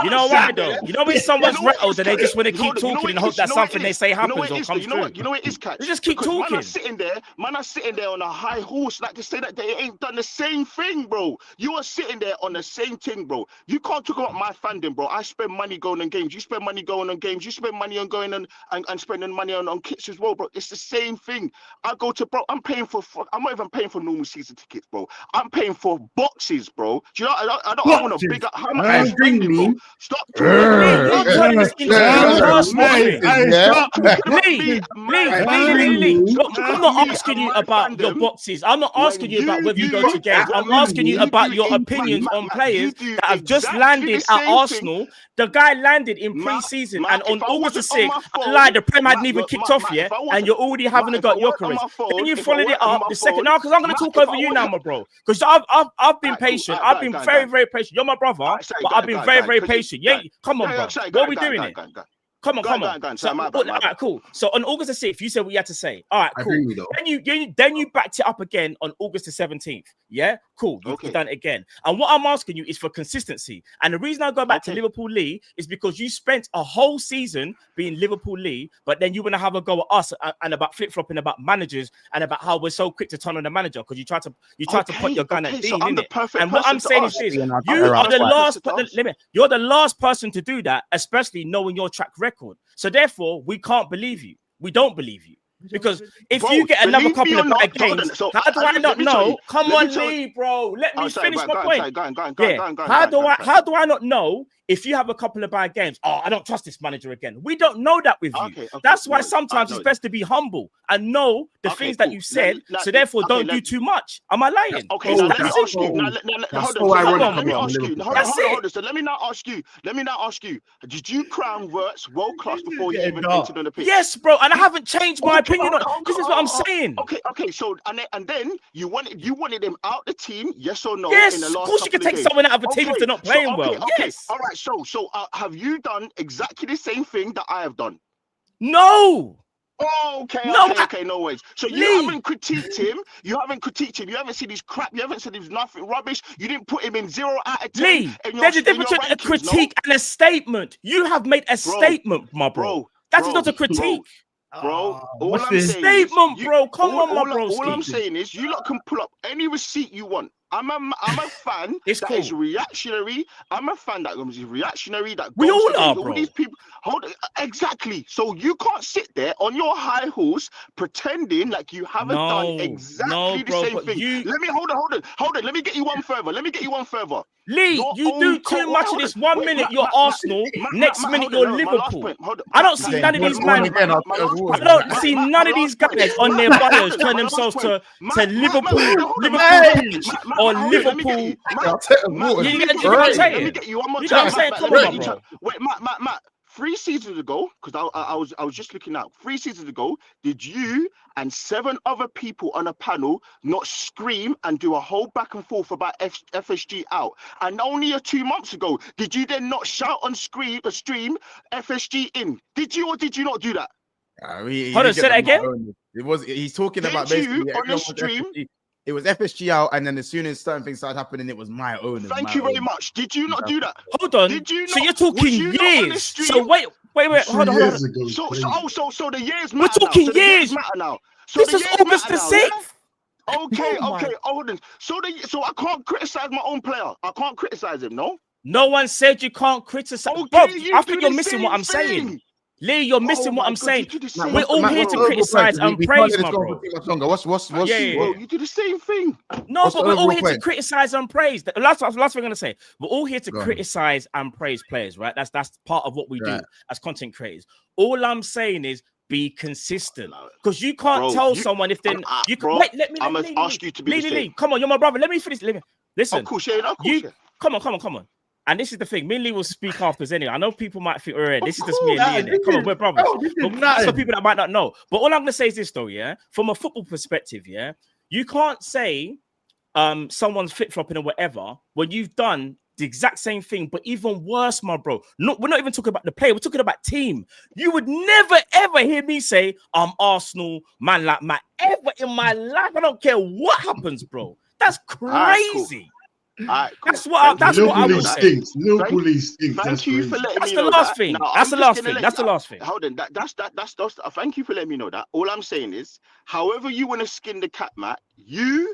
You know why, though? You know when someone's rattled and they just want to keep talking and hope that something they say happens or comes true? You know what it is, Catch? They just keep talking. Man are sitting there on a high horse like to say that they ain't done the same thing, bro. You are sitting there on the same thing, bro. You can't talk about my fandom, bro. I spend money going on games. You spend money going on games. You spend money on going on and spending money on kits as well, bro. It's the same thing. I go to, bro, I'm not even paying for normal season tickets, bro. I'm paying for boxes, bro. Do you know, I don't want to big up how much I'm spending, bro. Stop talking. Lee, I'm not asking you about your boxes. I'm not asking you about whether you go to games. I'm asking you about your opinions on players that have just landed at Arsenal. The guy landed in pre-season, and on August the 6th, the Prem hadn't even kicked off yet, and you're already having a go at Gyökeres. Then you followed it up the second. Now, because I'm going to talk over you now, my bro. Because I've been patient. I've been very, very patient. You're my brother, but I've been very, very patient. Yeah, come on, bro. What are we doing it? Come on. So, all right, cool. So on August the 6th, you said what you had to say. All right, cool. Then you backed it up again on August the 17th. Yeah, cool. You've done it again. And what I'm asking you is for consistency. And the reason I go back to Liverpool Lee is because you spent a whole season being Liverpool Lee, but then you want to have a go at us and about flip-flopping about managers and about how we're so quick to turn on the manager because you try to put your gun at Dean, innit? And what I'm saying is this: you are the last. You're the last person to do that, especially knowing your track record. So therefore, we can't believe you. We don't believe you. Because if you get another couple of bad games, how do I not know? Come on, Lee, bro. Let me finish my point. How do I not know if you have a couple of bad games? Oh, I don't trust this manager again. We don't know that with you. That's why sometimes it's best to be humble and know the things that you said. So therefore, don't do too much. Am I lying? Okay, so let me ask you. So let me now ask you. Did you crown Wirtz world class before you even entered on the pitch? Yes, bro. And I haven't changed my opinion on it. This is what I'm saying. Okay. So and then you wanted him out the team, yes or no? Yes, of course you can take someone out of a team if they're not playing well. Yes. All right. So have you done exactly the same thing that I have done? No. Okay, no ways. So you haven't critiqued him. You haven't said he's crap. You haven't said he's nothing rubbish. You didn't put him in 0 out of 10. Lee, there's a difference between a critique and a statement. You have made a statement, my bro. That is not a critique. Bro, all I'm saying is, all I'm saying is you lot can pull up any receipt you want. I'm a fan It's that cool. is reactionary. I'm a fan that is reactionary. That We goes all against are, all bro. these people. Exactly. So you can't sit there on your high horse pretending like you haven't done exactly the same thing. Let me hold on. Let me get you one further. Lee, you do too much of this. 1 minute you're Arsenal, next minute you're Liverpool. I don't see none of these men. I don't see none of these guys on their bios turn themselves to Liverpool, or Liverpool. You get what I'm saying? Let me get you one more You know what time. I'm saying? Come on, bro. Wait, Matt. 3 seasons ago, because I was just looking out. 3 seasons ago, did you and 7 other people on a panel not scream and do a whole back and forth about FSG out? And only 2 months ago, did you then not shout on stream FSG in? Did you or did you not do that? Hold on, say that again. He's talking about basically on the stream. It was FSG out, and then as soon as certain things started happening, it was my own. Thank you very much. Did you not do that? Hold on. Did you not? So you're talking years. So wait. Hold on. So the years matter. We're talking now. years. Matter now. So this is August the 6th. Okay. Hold on. So I can't criticize my own player. I can't criticize him. No one said you can't criticize. Okay, bro, I think you're missing what I'm saying. Lee, you're missing what I'm saying. We're all here to criticize and praise, my bro. What's bro, you do the same thing. No, but we're all here to criticize and praise. Last thing I'm gonna say. We're all here to criticize and praise players, right? That's part of what we do as content creators. All I'm saying is be consistent, because you can't tell someone if then you can wait. Let me ask you to be Lee, come on, you're my brother. Let me finish. Listen, come on. And this is the thing. Me and Lee will speak afterwards anyway. I know people might think, all right, this is just me and Lee. Come on, we're brothers. That's for people that might not know. But all I'm gonna say is this, though, yeah. From a football perspective, yeah, you can't say someone's flip-flopping or whatever when you've done the exact same thing, but even worse, my bro. No, we're not even talking about the player. We're talking about team. You would never ever hear me say I'm Arsenal, man like Matt, ever in my life. I don't care what happens, bro. That's crazy. Right, cool. That's what I would say. Liverpool stinks. Thank you for letting that's me the know last that. thing. No, That's the last thing. That's the last thing. Hold on. That's thank you for letting me know that. All I'm saying is, however you want to skin the cat, Matt, you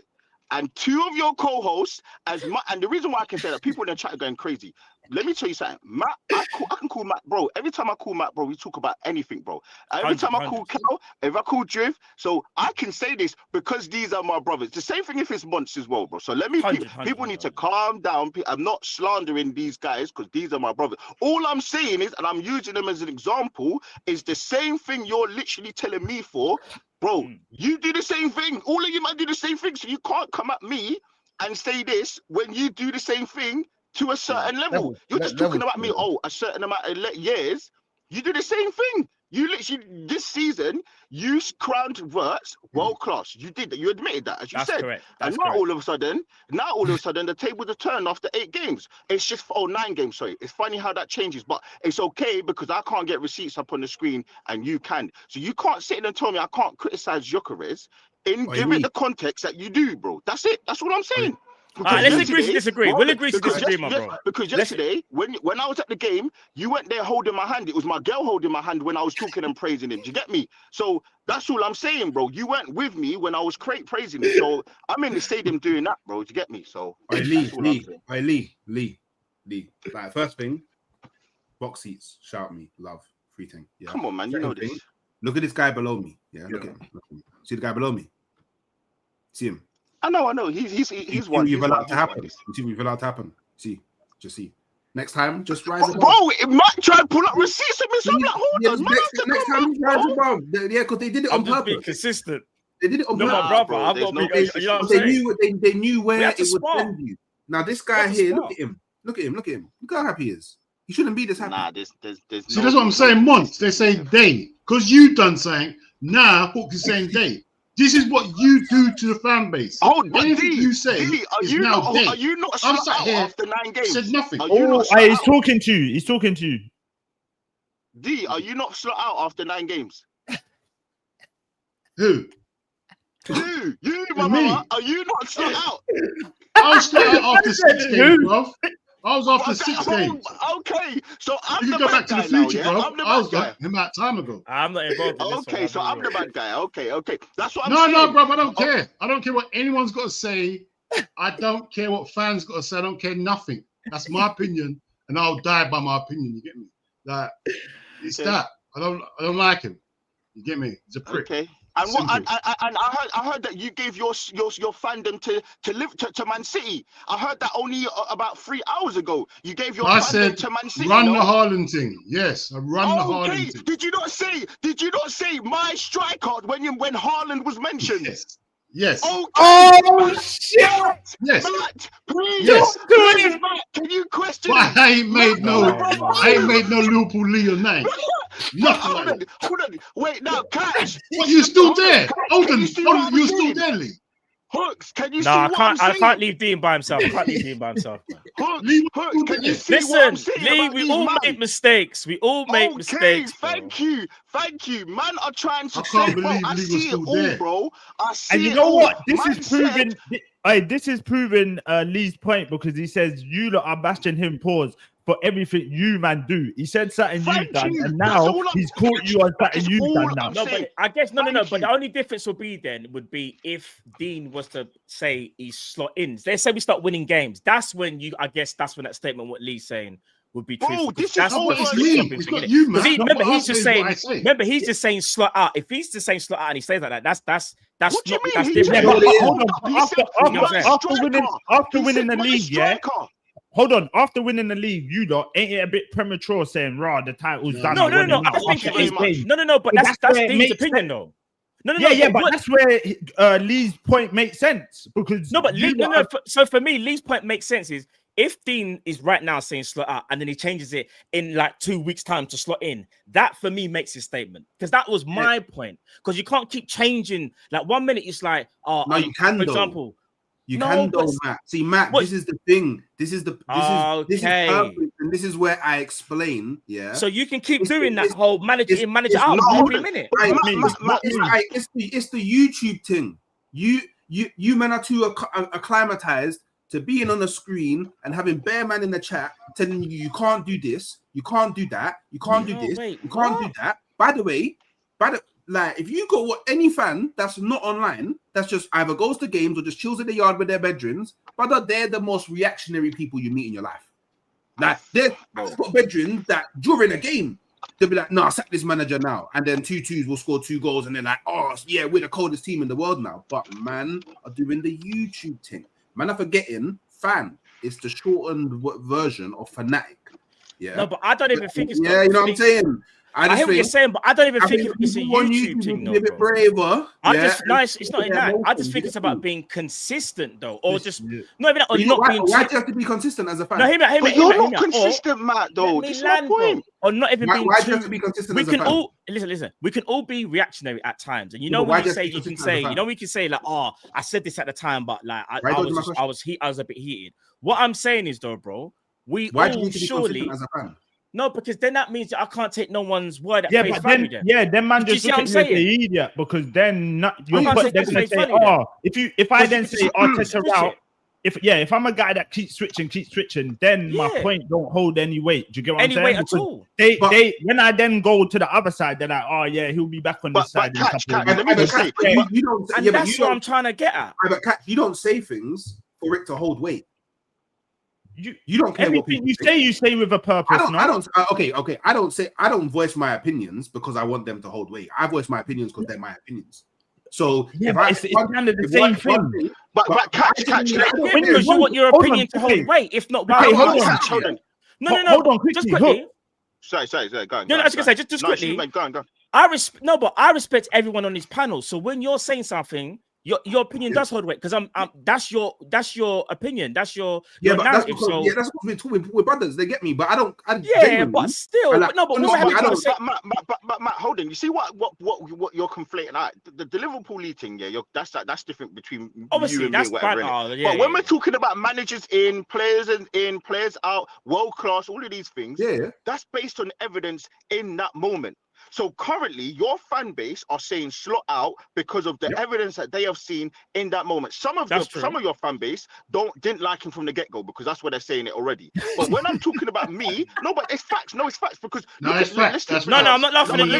and 2 of your co-hosts, and the reason why I can say that, people in the chat are going crazy. Let me tell you something, Matt. I can call Matt, bro. Every time I call Matt, bro, we talk about anything, bro. Every time I call Cal, if I call Driv, so I can say this because these are my brothers. The same thing if it's Monts as well, bro. So let me. People need to calm down. I'm not slandering these guys because these are my brothers. All I'm saying is, and I'm using them as an example, is the same thing you're literally telling me for. Bro, you do the same thing. All of you might do the same thing. So you can't come at me and say this when you do the same thing to a certain level. You're just talking about me, a certain amount of years. You do the same thing. You literally, this season, you crowned Wirtz world class. You did that. You admitted that, as you said. Correct. And now all of a sudden, the tables are turned after 8 games. It's just 9 games. Sorry, it's funny how that changes, but it's okay because I can't get receipts up on the screen and you can. So you can't sit and tell me I can't criticize Gyökeres and give it the context that you do, bro. That's it. That's what I'm saying. Let's agree to disagree. We'll agree to disagree, my bro. Because yesterday, when I was at the game, you went there holding my hand. It was my girl holding my hand when I was talking and praising him. Do you get me? So that's all I'm saying, bro. You weren't with me when I was praising him. So I'm in the stadium doing that, bro. Do you get me? So Lee. Like, first thing, box seats, shout me, love, free thing. Yeah. Come on, man. You know this. Look at this guy below me. Yeah, look at him. See the guy below me? See him? I know. He's one. You've allowed to happen. You've allowed to happen. See. Next time, just rise above. Bro, it might try to pull up receipts of me. So I'm like, hold on. Next time, rise above. Yeah, because they did it on purpose. Being consistent. They did it on purpose. No, my brother. I've got to be. You know what I'm saying? They knew where it would send you. Now this guy here, look at him. Look how happy he is. He shouldn't be this happy. Nah, there's See, that's what I'm saying. Months they say they, because you done saying. Now Hook is saying they. This is what you do to the fan base. Anything you say is now they. Are you not I'm sat here after 9 games? Said nothing. He's talking to you. He's talking to you. D, are you not slot out after 9 games? Who? You, my mama. Are you not slot out? I was slot out after 6 games, bro. I was after 6 games. Okay, so I'm you the can go bad back to the guy future, now, bro. I'm the I was bad guy. him out time ago. I'm not involved in this Okay, one. so I'm the bad guy. Okay. That's what I'm saying. No, bro. I don't care. I don't care what anyone's got to say. I don't care what fans got to say. I don't care nothing. That's my opinion, and I'll die by my opinion. You get me? Like it's that. I don't like him. You get me? He's a prick. Okay. And what? And I heard that you gave your fandom to Man City. I heard that only about 3 hours ago. You gave your fandom to Man City. Run the Haaland thing. Yes, I run the Haaland thing. Did you not say my striker when Haaland was mentioned? Yes. Okay. Oh shit! Yes. Matt, please. Yes. Matt, can you question? But I ain't made no Liverpool Leo name. Hold on. Wait, now catch. What? You still there? Hold on. You're still there, Lee. Hooks, can you see I what can't. I'm saying? I can't leave Dean by himself. Hooks, can you see what I'm saying? Lee, we all make mistakes. We all make mistakes. Thank you. Man are trying to say, bro, I see it all, bro. I see and you it know all. what? This is proving Lee's point because he says you lot are bashing him. Pause. For everything you man do, he said something you've done, and now he's caught you on something you've done now. No, but I guess no. But the only difference would be if Dean was to say he slot in. Let's say we start winning games. That's when that statement what Lee's saying would be true. It's Lee. It's not you, man. Remember, he's just saying. Remember, he's just saying slot out. If he's just saying slot out and he says like that, that's what not, you that's mean? different. After winning the league, yeah. Hold on, after winning the league, you lot ain't it a bit premature saying, "Rah, the title's done." No. I think it is. No. But that's Dean's opinion, though. No. But that's where Lee's point makes sense because So for me, Lee's point makes sense is if Dean is right now saying slot out and then he changes it in like 2 weeks' time to slot in, that for me makes his statement because that was my point. Because you can't keep changing. Like 1 minute it's like, no, you can. For example. You can though, Matt. See, Matt, this is the thing. This is perfect, and this is where I explain. Yeah. So you can keep doing that whole manager out every minute. It's the YouTube thing. You men are too acclimatized to being on the screen and having bare man in the chat telling you can't do this, you can't do that, you can't do this, you can't do that. By the way, like if you got any fan that's not online, that's just either goes to games or just chills in the yard with their bedrooms, brother, they're the most reactionary people you meet in your life. Like I've got bedrooms that during a game they'll be like, "No, sack this manager now," and then 2-2s will score 2 goals, and they're like, "Oh yeah, we're the coldest team in the world now." But man are doing the YouTube thing. Man are forgetting fan is the shortened version of fanatic. Yeah. No, but I don't even think it's. Yeah, you know what I'm saying. I hear what you're saying, but I don't even think it's a YouTube thing. A bit braver. It's not in that. I just think it's about being consistent, though, or just not even that, or not being. Why do you have to be consistent as a fan? No, you're not consistent, Matt. Though this is my point. Or not even being. Why do you have to be consistent? We can all listen. We can all be reactionary at times, and you know when you say you can say, you know, we can say like, "Oh, I said this at the time, but like I was a bit heated." What I'm saying is, though, bro, why do you need to be consistent as a fan? No, because then that means I can't take no one's word at face value. Then man just look at you as the idiot because then you're going to say, if I then say Arteta out, if I'm a guy that keeps switching, then my point don't hold any weight. Do you get what I'm saying? Weight at all. When I then go to the other side, they're like, "Oh yeah, he'll be back on this side." And that's what I'm trying to get at. But you don't say things for it to hold weight. You don't care what people you say with a purpose. I don't voice my opinions because I want them to hold weight. I voice my opinions because they're my opinions. So it's kind of the same thing. But catch. Because you want your opinion to hold weight. If not, hold on. No. Hold on, quickly. Just quickly. Sorry. Go on. No, I was gonna say just quickly. Go on. I respect everyone on this panel. So when you're saying something, your opinion does hold weight because that's your opinion. That's your narrative. That's what we're talking. We're brothers. They get me, but I don't. But still, Matt, hold on. You see what you're conflating? The Liverpool thing, that's different between obviously you and that's me, whatever. But when we're talking about managers in, players out, world class, all of these things, that's based on evidence in that moment. So currently, your fan base are saying slot out because of the evidence that they have seen in that moment. Some of your fan base didn't like him from the get-go because that's where they're saying it already. But when I'm talking about me, no, but it's facts. No, it's facts because it's facts. I'm not laughing at you.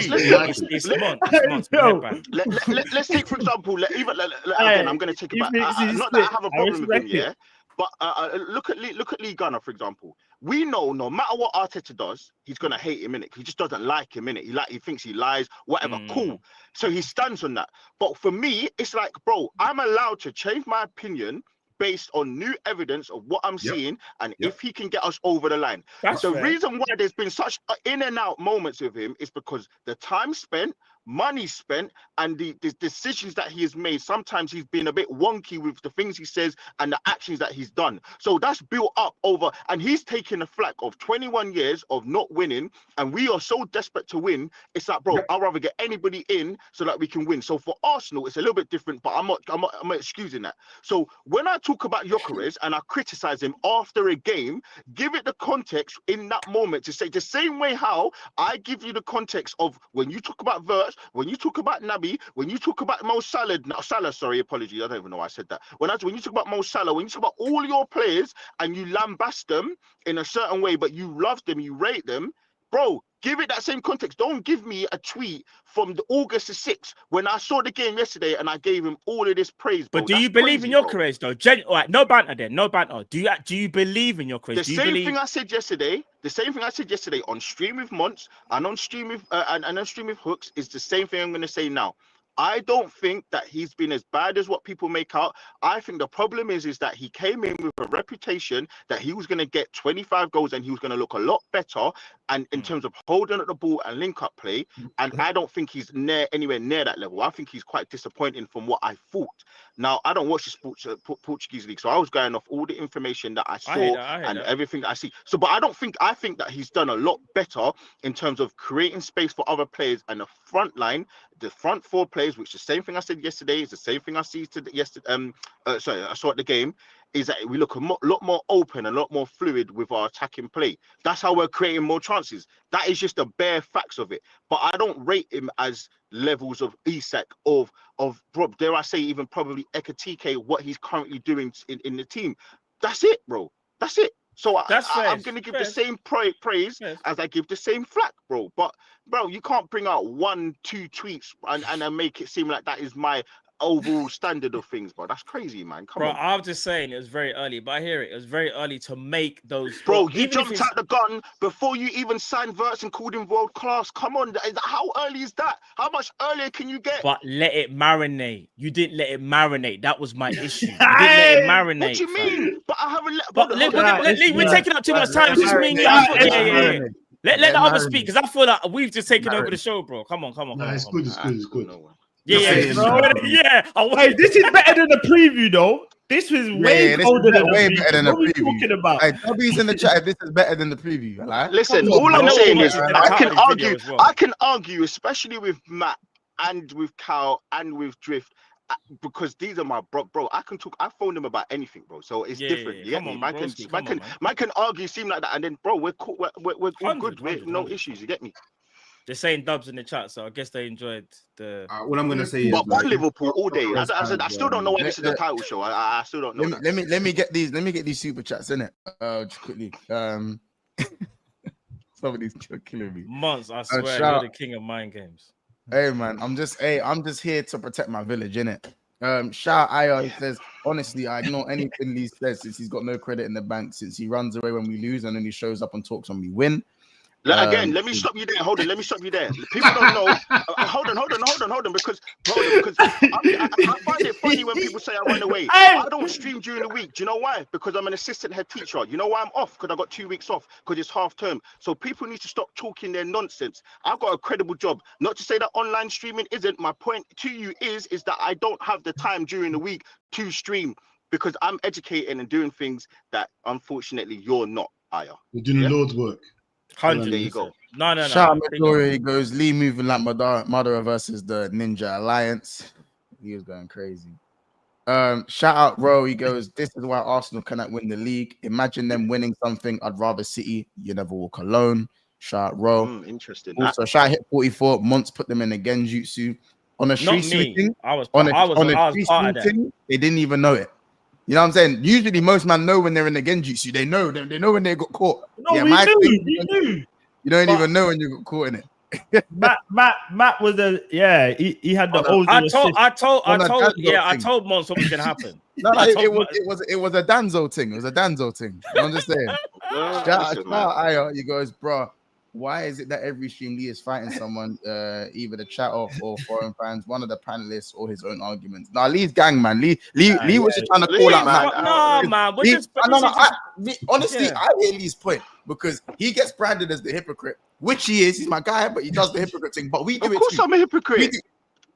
Let's take for example. Again, I'm going to take it back. Not that I have a problem with him, yeah. But look at Lee Gunner, for example. We know no matter what Arteta does, he's gonna hate him, innit? He just doesn't like him, innit? He thinks he lies, whatever. Cool. So he stands on that. But for me, it's like, bro, I'm allowed to change my opinion based on new evidence of what I'm seeing, and if he can get us over the line. The reason why there's been such in and out moments with him is because the time spent, money spent, and the decisions that he has made. Sometimes he's been a bit wonky with the things he says and the actions that he's done. So that's built up over, and he's taken the flak of 21 years of not winning, and we are so desperate to win. It's like, bro, I'd rather get anybody in so that we can win. So for Arsenal, it's a little bit different, but I'm not excusing that. So when I talk about Gyökeres and I criticize him after a game, give it the context in that moment to say the same way how I give you the context of when you talk about Verts, when you talk about Naby, when you talk about Mo Salah, sorry, apologies, I don't even know why I said that. When you talk about Mo Salah, when you talk about all your players and you lambast them in a certain way, but you love them, you rate them, bro, give it that same context. Don't give me a tweet from the August the 6th when I saw the game yesterday and I gave him all of this praise. Bro. But do you believe in Gyökeres though? All right, no banter then, no banter. Do you believe in Gyökeres? The same thing I said yesterday on stream with Monts and on stream with and on stream with Hooks is the same thing I'm going to say now. I don't think that he's been as bad as what people make out. I think the problem is that he came in with a reputation that he was going to get 25 goals and he was going to look a lot better, and in terms of holding at the ball and link-up play. And I don't think he's anywhere near that level. I think he's quite disappointing from what I thought. Now, I don't watch the Portuguese league, so I was going off all the information that I saw and everything that I see. So, but I think that he's done a lot better in terms of creating space for other players and the front line, the front four players, which is the same thing I said yesterday, is the same thing I see yesterday. I saw at the game, is that we look a lot more open and a lot more fluid with our attacking play. That's how we're creating more chances. That is just the bare facts of it. But I don't rate him as levels of Isak, of dare I say even probably Ekatike, what he's currently doing in the team. That's it, bro. That's it. So I'm going to give the same praise as I give the same flack, bro. But, bro, you can't bring out 1-2 tweets and then make it seem like that is my overall standard of things, bro. That's crazy, man. Come on. I'm just saying it was very early, but I hear it. It was very early to make those. Bro, you jumped out the gun before you even signed Verts and called him world class. Come on, how early is that? How much earlier can you get? But let it marinate. You didn't let it marinate. That was my issue. You didn't let it marinate. What do you mean? But I haven't let. But we're taking up too much time. It's just me. Yeah. Let the others speak, because I feel like we've just taken over the show, bro. Come on. No, it's good. It's good. Yeah. Hey, this is better than the preview, though. This was way colder than the preview. What are you talking about? Hey, Toby's in the chat. This is better than the preview. Right? Listen, all I'm saying is I can argue, especially with Matt and with Cal and with Drift, because these are my bro. I can talk. I phone them about anything, bro. So it's different. You get me? Man can argue, seem like that, and then, bro, we're cool. We're all good. We have no issues. You get me? They're saying dubs in the chat, so I guess they enjoyed the. What I'm gonna say is, but Liverpool all day. I still don't know why this is a title show. I still don't know. Let me get these super chats in it. Just quickly. Somebody's killing me. Months, I swear, you're the king of mind games. Hey man, I'm just here to protect my village, innit? Shout Aya says, honestly, I ignore anything Lee says since he's got no credit in the bank, since he runs away when we lose and then he shows up and talks when we win. Again, let me stop you there. Hold on, let me stop you there. People don't know. Hold on, because I find it funny when people say I run away. I don't stream during the week. Do you know why? Because I'm an assistant head teacher. You know why I'm off? Because I got 2 weeks off because it's half term. So people need to stop talking their nonsense. I've got a credible job. Not to say that online streaming isn't. My point to you is that I don't have the time during the week to stream because I'm educating and doing things that unfortunately you're not, Aya. You're doing the Lord's work. 100. There you go. No. Shout out Midori. He goes Lee moving like Madara versus the Ninja Alliance. He was going crazy. Shout out Ro. He goes, this is why Arsenal cannot win the league. Imagine them winning something. I'd rather City. You never walk alone. Shout out Ro. Interesting. Also, shout out Hit 44. Monts put them in a genjutsu. On a street thing. I was part of that. Thing, they didn't even know it. You know what I'm saying? Usually, most men know when they're in the genjutsu. They know them. They know when they got caught. No, we knew. You don't even know when you got caught in it. Matt was he had the old. I told Mons what was gonna happen. It was a Danzo thing. It was a Danzo thing. You know what I'm saying? He goes, bro. Why is it that every stream Lee is fighting someone, either the chat or foreign fans, one of the panelists, or his own arguments? Now Lee's gang, man. Lee was just trying to call out, man. Honestly, I hear Lee's point because he gets branded as the hypocrite, which he is. He's my guy, but he does the hypocrite thing. But we do it too. Of course, I'm a hypocrite.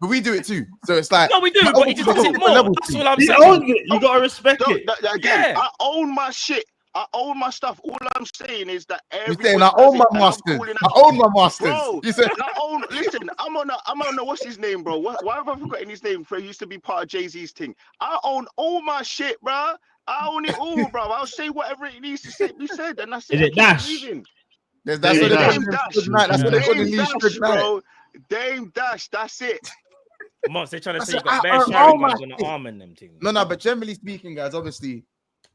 But we do it too. So it's like no, we do, but he just does it more. That's all I'm saying. He owns it. You gotta respect it. Again, I own my shit. I own my stuff. All I'm saying is that you're saying I own my masters. I own my masters. Bro, you said I own. Listen, I'm on a what's his name, bro? Why have I forgotten his name? He used to be part of Jay-Z's thing. I own all my shit, bro. I own it all, bro. I'll say whatever it needs to be said, and that's it. Is it Dash? That's what they call the bro. Dame Dash. That's it. Moss, they trying to say you got bare sharing guys on the arm in them team. No, but generally speaking, guys, obviously.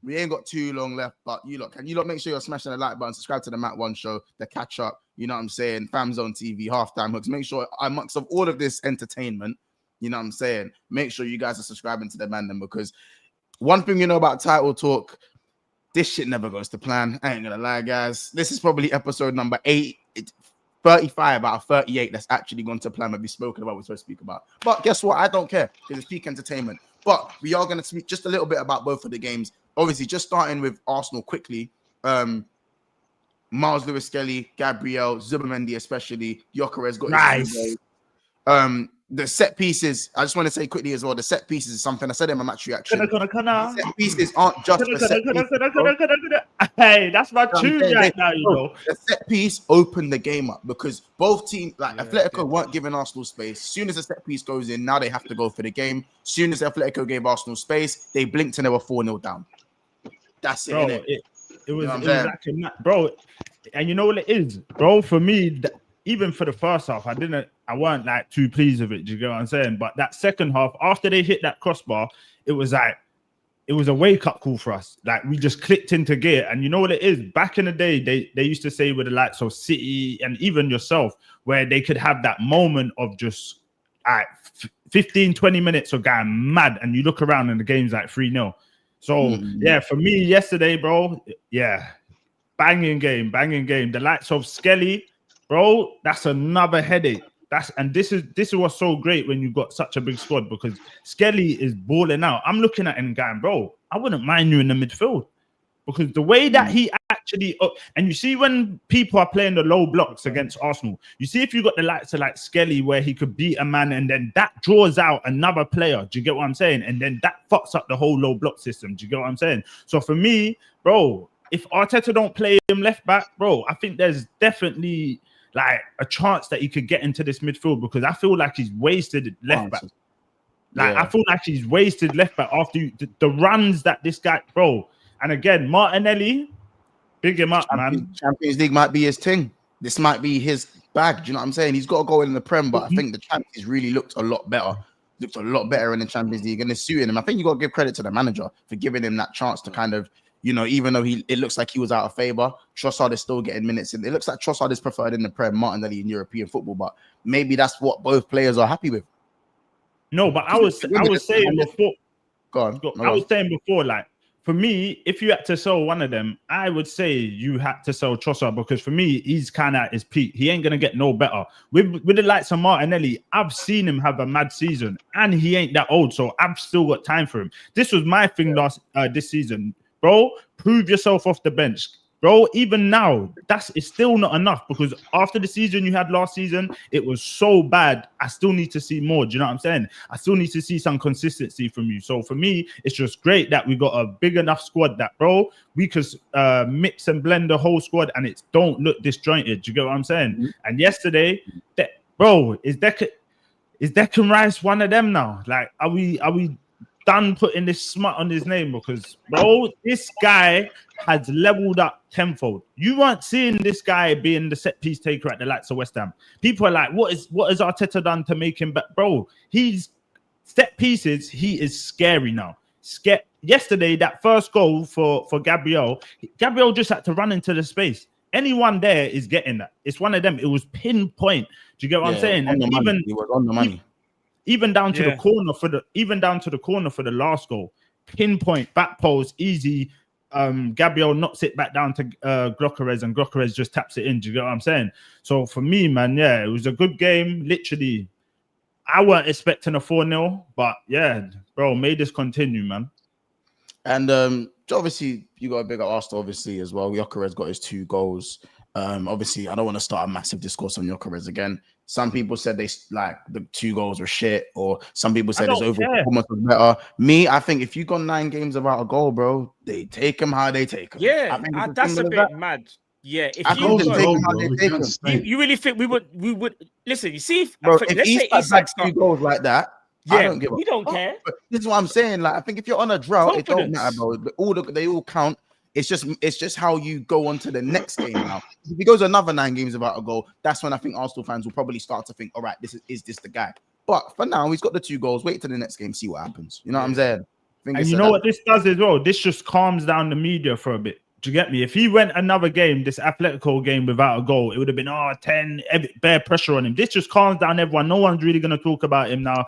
We ain't got too long left, but can you make sure you're smashing the like button, subscribe to the Matt One Show, the catch up, you know what I'm saying, Fam Zone TV, halftime hooks. Make sure amongst of all of this entertainment, you know what I'm saying, make sure you guys are subscribing to the MANDEM, because one thing you know about Title Talk, this shit never goes to plan. I ain't gonna lie, guys. This is probably episode number 35 out of 38 that's actually gone to plan, but we spoken about what we're supposed to speak about. But guess what? I don't care because it's peak entertainment. But we are going to speak just a little bit about both of the games. Obviously, just starting with Arsenal quickly. Miles Lewis-Skelly, Gabriel, Zubimendi especially, Gyökeres got nice. The set pieces, I just want to say quickly as well, the set pieces is something I said in my match reaction. The set pieces aren't just for set pieces. Hey, that's my tune right now, you know. The set piece opened the game up because both teams, like Atletico, weren't giving Arsenal space. As soon as the set piece goes in, now they have to go for the game. As soon as Atletico gave Arsenal space, they blinked and they were 4-0 down. That's it, bro, innit? It was like bro, and you know what it is, bro, for me, even for the first half, I weren't like too pleased with it. Do you get what I'm saying? But that second half, after they hit that crossbar, it was a wake-up call for us. Like we just clicked into gear. And you know what it is? Back in the day, they used to say with the likes of City and even yourself, where they could have that moment of just 15, 20 minutes of going mad, and you look around and the game's like 3-0. So yeah, for me yesterday, bro, banging game. The likes of Skelly, bro, that's another headache. This is what's so great when you've got such a big squad, because Skelly is balling out. I'm looking at him going, bro, I wouldn't mind you in the midfield, because the way that he actually, and you see when people are playing the low blocks against Arsenal, you see if you got the likes of like Skelly where he could beat a man and then that draws out another player. Do you get what I'm saying? And then that fucks up the whole low block system. Do you get what I'm saying? So for me, bro, if Arteta don't play him left back, bro, I think there's definitely like a chance that he could get into this midfield, because I feel like he's wasted left back. I feel like he's wasted left back after the runs that this guy, bro. And again, Martinelli, big him up, man. Champions League might be his thing. This might be his bag. Do you know what I'm saying? He's got to go in the Prem, but I think the Champions really looked a lot better. Looked a lot better in the Champions League, and it's suiting him. I think you got to give credit to the manager for giving him that chance to kind of, you know, even though it looks like he was out of favor, Trossard is still getting minutes in. It looks like Trossard is preferred in the Prem, Martinelli in European football, but maybe that's what both players are happy with. No, but I was saying before. Go on. I was saying before, like, for me, if you had to sell one of them, I would say you had to sell Trossard, because for me, he's kind of at his peak. He ain't going to get no better. With the likes of Martinelli, I've seen him have a mad season, and he ain't that old, so I've still got time for him. This was my thing this season. Bro, prove yourself off the bench. Bro, even now, it's still not enough, because after the season you had last season, it was so bad. I still need to see more. Do you know what I'm saying? I still need to see some consistency from you. So for me, it's just great that we got a big enough squad that, bro, we could mix and blend the whole squad and it don't look disjointed. Do you get what I'm saying? Mm-hmm. And yesterday, bro, is Declan Rice one of them now? Like, are we done putting this smut on his name because, bro, this guy has leveled up tenfold. You weren't seeing this guy being the set piece taker at the likes of West Ham. People are like, what is Arteta done to make him back? Bro, he's set pieces. He is scary now. Yesterday, that first goal for Gabriel just had to run into the space. Anyone there is getting that. It's one of them. It was pinpoint. Do you get what I'm saying? And he was on the money. Even down to the corner for the last goal, pinpoint back post, easy. Gabriel knocks it back down to Gyökeres, and Gyökeres just taps it in. Do you get what I'm saying? So for me, man, yeah, it was a good game. Literally, I weren't expecting a 4-0, but yeah, bro, may this continue, man. And obviously, you got a bigger Arsenal, obviously, as well. Gyökeres got his 2 goals. Obviously, I don't want to start a massive discourse on Gyökeres again. Some people said the 2 goals were shit, or some people said his overall performance was better. Me, I think if you got 9 games without a goal, bro, they take him how they take him. Yeah, that's a bit mad. Yeah, if you really think we would listen, you see, bro, if he's like 2 goals like that, yeah, I don't give we don't care. But this is what I'm saying. Like, I think if you're on a drought, it don't matter, bro. They all count. It's just how you go on to the next game now. If he goes another 9 games without a goal, that's when I think Arsenal fans will probably start to think, all right, is this the guy? But for now, he's got the 2 goals. Wait till the next game, see what happens. You know what I'm saying? And you know what this does as well? This just calms down the media for a bit. Do you get me? If he went another game, this Atletico game without a goal, it would have been 10, bare pressure on him. This just calms down everyone. No one's really going to talk about him now.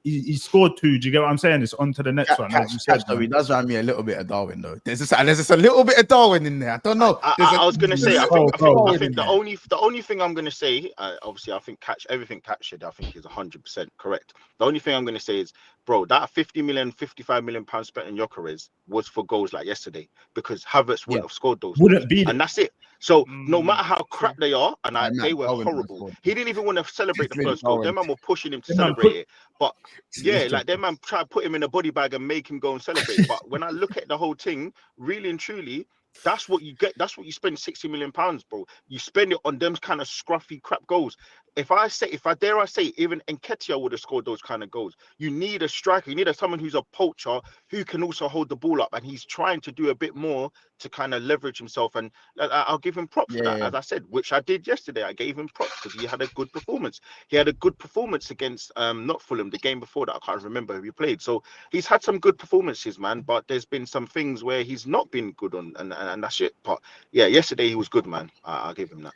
He scored 2. Do you get what I'm saying? It's on to the next one. As you said, he does remind me a little bit of Darwin, though. There's just a little bit of Darwin in there. I don't know. I was going to say, I think the only thing I'm going to say, obviously, I think everything Kat said, I think is 100% correct. The only thing I'm going to say is, bro, that 50 million, 55 million pounds spent on Gyökeres was for goals like yesterday, because Havertz wouldn't have scored those. And that's it. So no matter how crap they are, and they were horrible. He didn't even want to celebrate the first goal. Them man were pushing him to celebrate it. But yeah, like them man try to put him in a body bag and make him go and celebrate. But when I look at the whole thing, really and truly, that's what you get. That's what you spend 60 million pounds, bro. You spend it on them kind of scruffy crap goals. If I dare I say, even Nketiah would have scored those kind of goals. You need a striker. You need someone who's a poacher who can also hold the ball up, and he's trying to do a bit more to kind of leverage himself. And I'll give him props for that, as I said, which I did yesterday. I gave him props because he had a good performance. He had a good performance against not Fulham, the game before that. I can't remember who he played. So he's had some good performances, man. But there's been some things where he's not been good on, and that's it. But yeah, yesterday he was good, man. I'll give him that.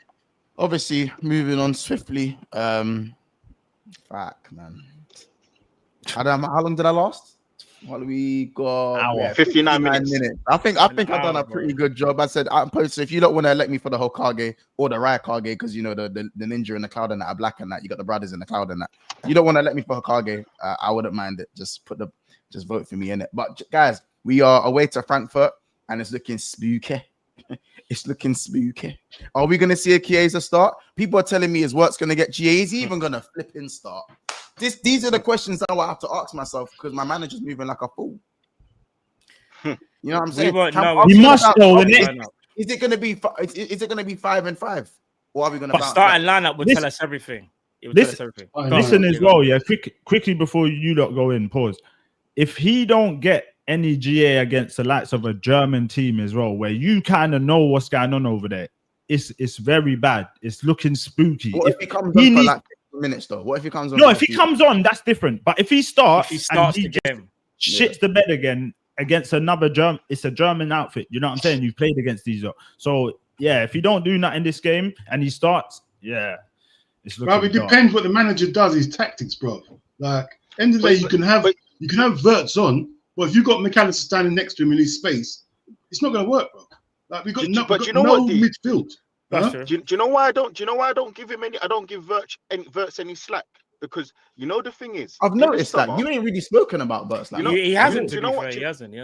Obviously, moving on swiftly. Fuck, man. How long did I last? What we got? 59 minutes. I think I've done a pretty good job. I said I'm posted. If you don't want to elect me for the Hokage or the Raikage, because you know the ninja in the cloud and that are black and that, you got the brothers in the cloud and that. You don't want to elect me for Hokage, I wouldn't mind it. Just vote for me in it. But guys, we are away to Frankfurt and it's looking spooky. It's looking spooky. Are we going to see a Chiesa start? People are telling me his work's going to get GA. Is he even going to flip in start? These are the questions that I have to ask myself because my manager's moving like a fool. You know what I'm saying? He must know. Is it going to be 5-5, or are we going to? But starting lineup would tell us everything. It would tell us everything. Listen as well, yeah. Quickly before you lot go in, pause. If he don't get any GA against the likes of a German team as well, where you kind of know what's going on over there, it's very bad. It's looking spooky. What if he comes on for like 15 minutes though? What if he comes on? No, if he comes on, that's different. But if he starts the game, shits the bed again against another German, it's a German outfit. You know what I'm saying? You've played against these. So yeah, if he don't do nothing in this game and he starts, yeah, it's looking. Bro, it depends what the manager does. His tactics, bro. Like end of the day, you can have Wirtz on. Well, if you've got McAllister standing next to him in his space, it's not going to work, bro. Like we got no midfield. Do you know why I don't? Do you know why I don't give him any? I don't give Wirtz any slack, because you know the thing is, I've noticed that you ain't really spoken about Wirtz. Like, he hasn't. Do you know what? Do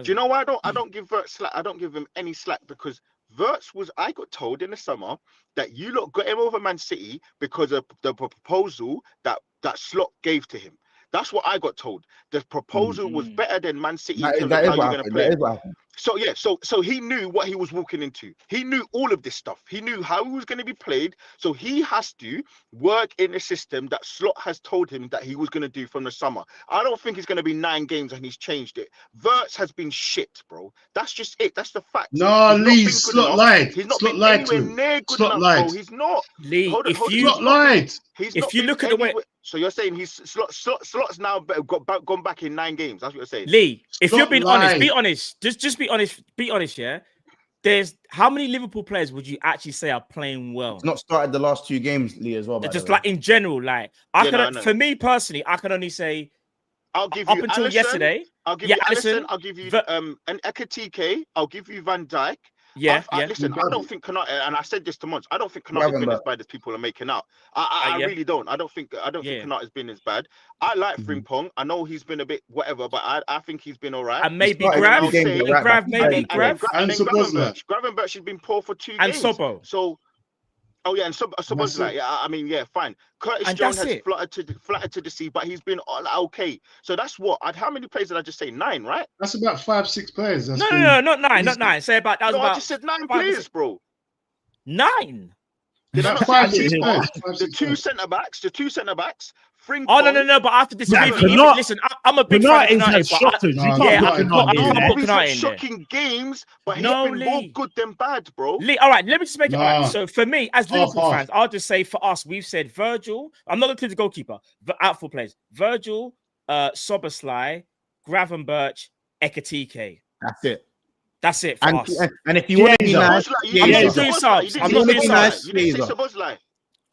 you know why I don't give Wirtz slack? I don't give him any slack because Wirtz I got told in the summer that you lot got him over Man City because of the proposal that Slot gave to him. That's what I got told. The proposal was better than Man City. So he knew what he was walking into. He knew all of this stuff. He knew how he was going to be played. So he has to work in a system that Slot has told him that he was going to do from the summer. I don't think it's going to be 9 games and he's changed it. Wirtz has been shit, bro. That's just it. That's the fact. No, Lee, Slot lied. He's not Slot been lied to anywhere him. near good Slot enough, lied. bro. He's not. Lee, Slot lied. If you look at the way, so you're saying Slot's now gone back in 9 games. That's what you're saying. Lee, if you're being honest, lied. be honest. Just be honest. Be honest, yeah. There's how many Liverpool players would you actually say are playing well? He's not started the last 2 games, Lee, as well. Just like in general, like for me personally, I can only say I'll give you up until Alisson, yesterday. I'll give you Alisson. I'll give you an Ekatike. I'll give you Van Dijk. Listen, I don't think Konate, and I said this to Mons, I don't think Konate has been as bad as people are making out. I really don't. I don't think Konate has been as bad. I like Frimpong. I know he's been a bit whatever, but I think he's been all right. And maybe Grav. And Gravenberch has been poor for 2 games. And Sobo. So, and Sobo's like, I mean, fine. Curtis Jones has flattered to the sea, but he's been okay. So that's what. How many players did I just say? 9, right? That's about 5-6 players. No, not 9, not 9. Say about that. I just said 9 players, bro. 9. Did I not say the 2 centre backs? The 2 centre backs. Oh no! But after this, listen, I'm a big fan of Konate. Shocking games, but he's been more good than bad, bro. Lee, all right, let me just make it right. So for me, as Liverpool fans, I'll just say for us, we've said Virgil. I'm not going to include the goalkeeper, but outfield players: Virgil, Soboslai, Gravenberch, Ekatike. That's it for us. And if you want to be nice, I'm not doing subs. I'm not doing subs. You didn't say Soboslai.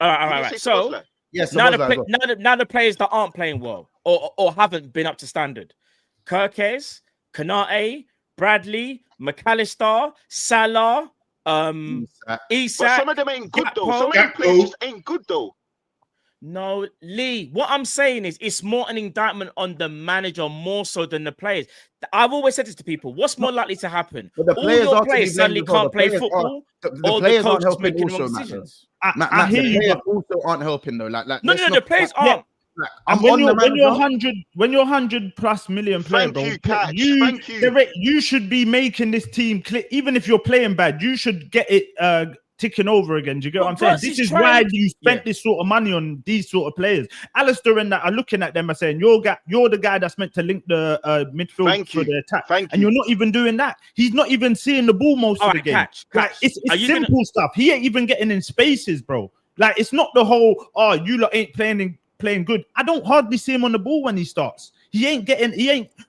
All right. So. Yes, now the players that aren't playing well or haven't been up to standard: Kirkes, Konate, Bradley, McAllister, Salah, Isak. But some of them ain't good though. Some of them players just ain't good though. No, Lee. What I'm saying is, it's more an indictment on the manager more so than the players. I've always said this to people: what's more likely to happen? All your players suddenly can't play football, or the coach is making wrong decisions. I hear you. Players also aren't helping though. No, the players aren't. And when you're 100+ million player, bro, you should be making this team click. Even if you're playing bad, you should get it ticking over again. Do you get what I'm saying? This is why you spent this sort of money on these sort of players. Alistair and that are looking at them and saying, you're the guy that's meant to link the midfield for the attack. And you're not even doing that. He's not even seeing the ball most of the game. Like it's simple stuff. He ain't even getting in spaces, bro. Like it's not the whole, you lot ain't playing good. I don't hardly see him on the ball when he starts. He ain't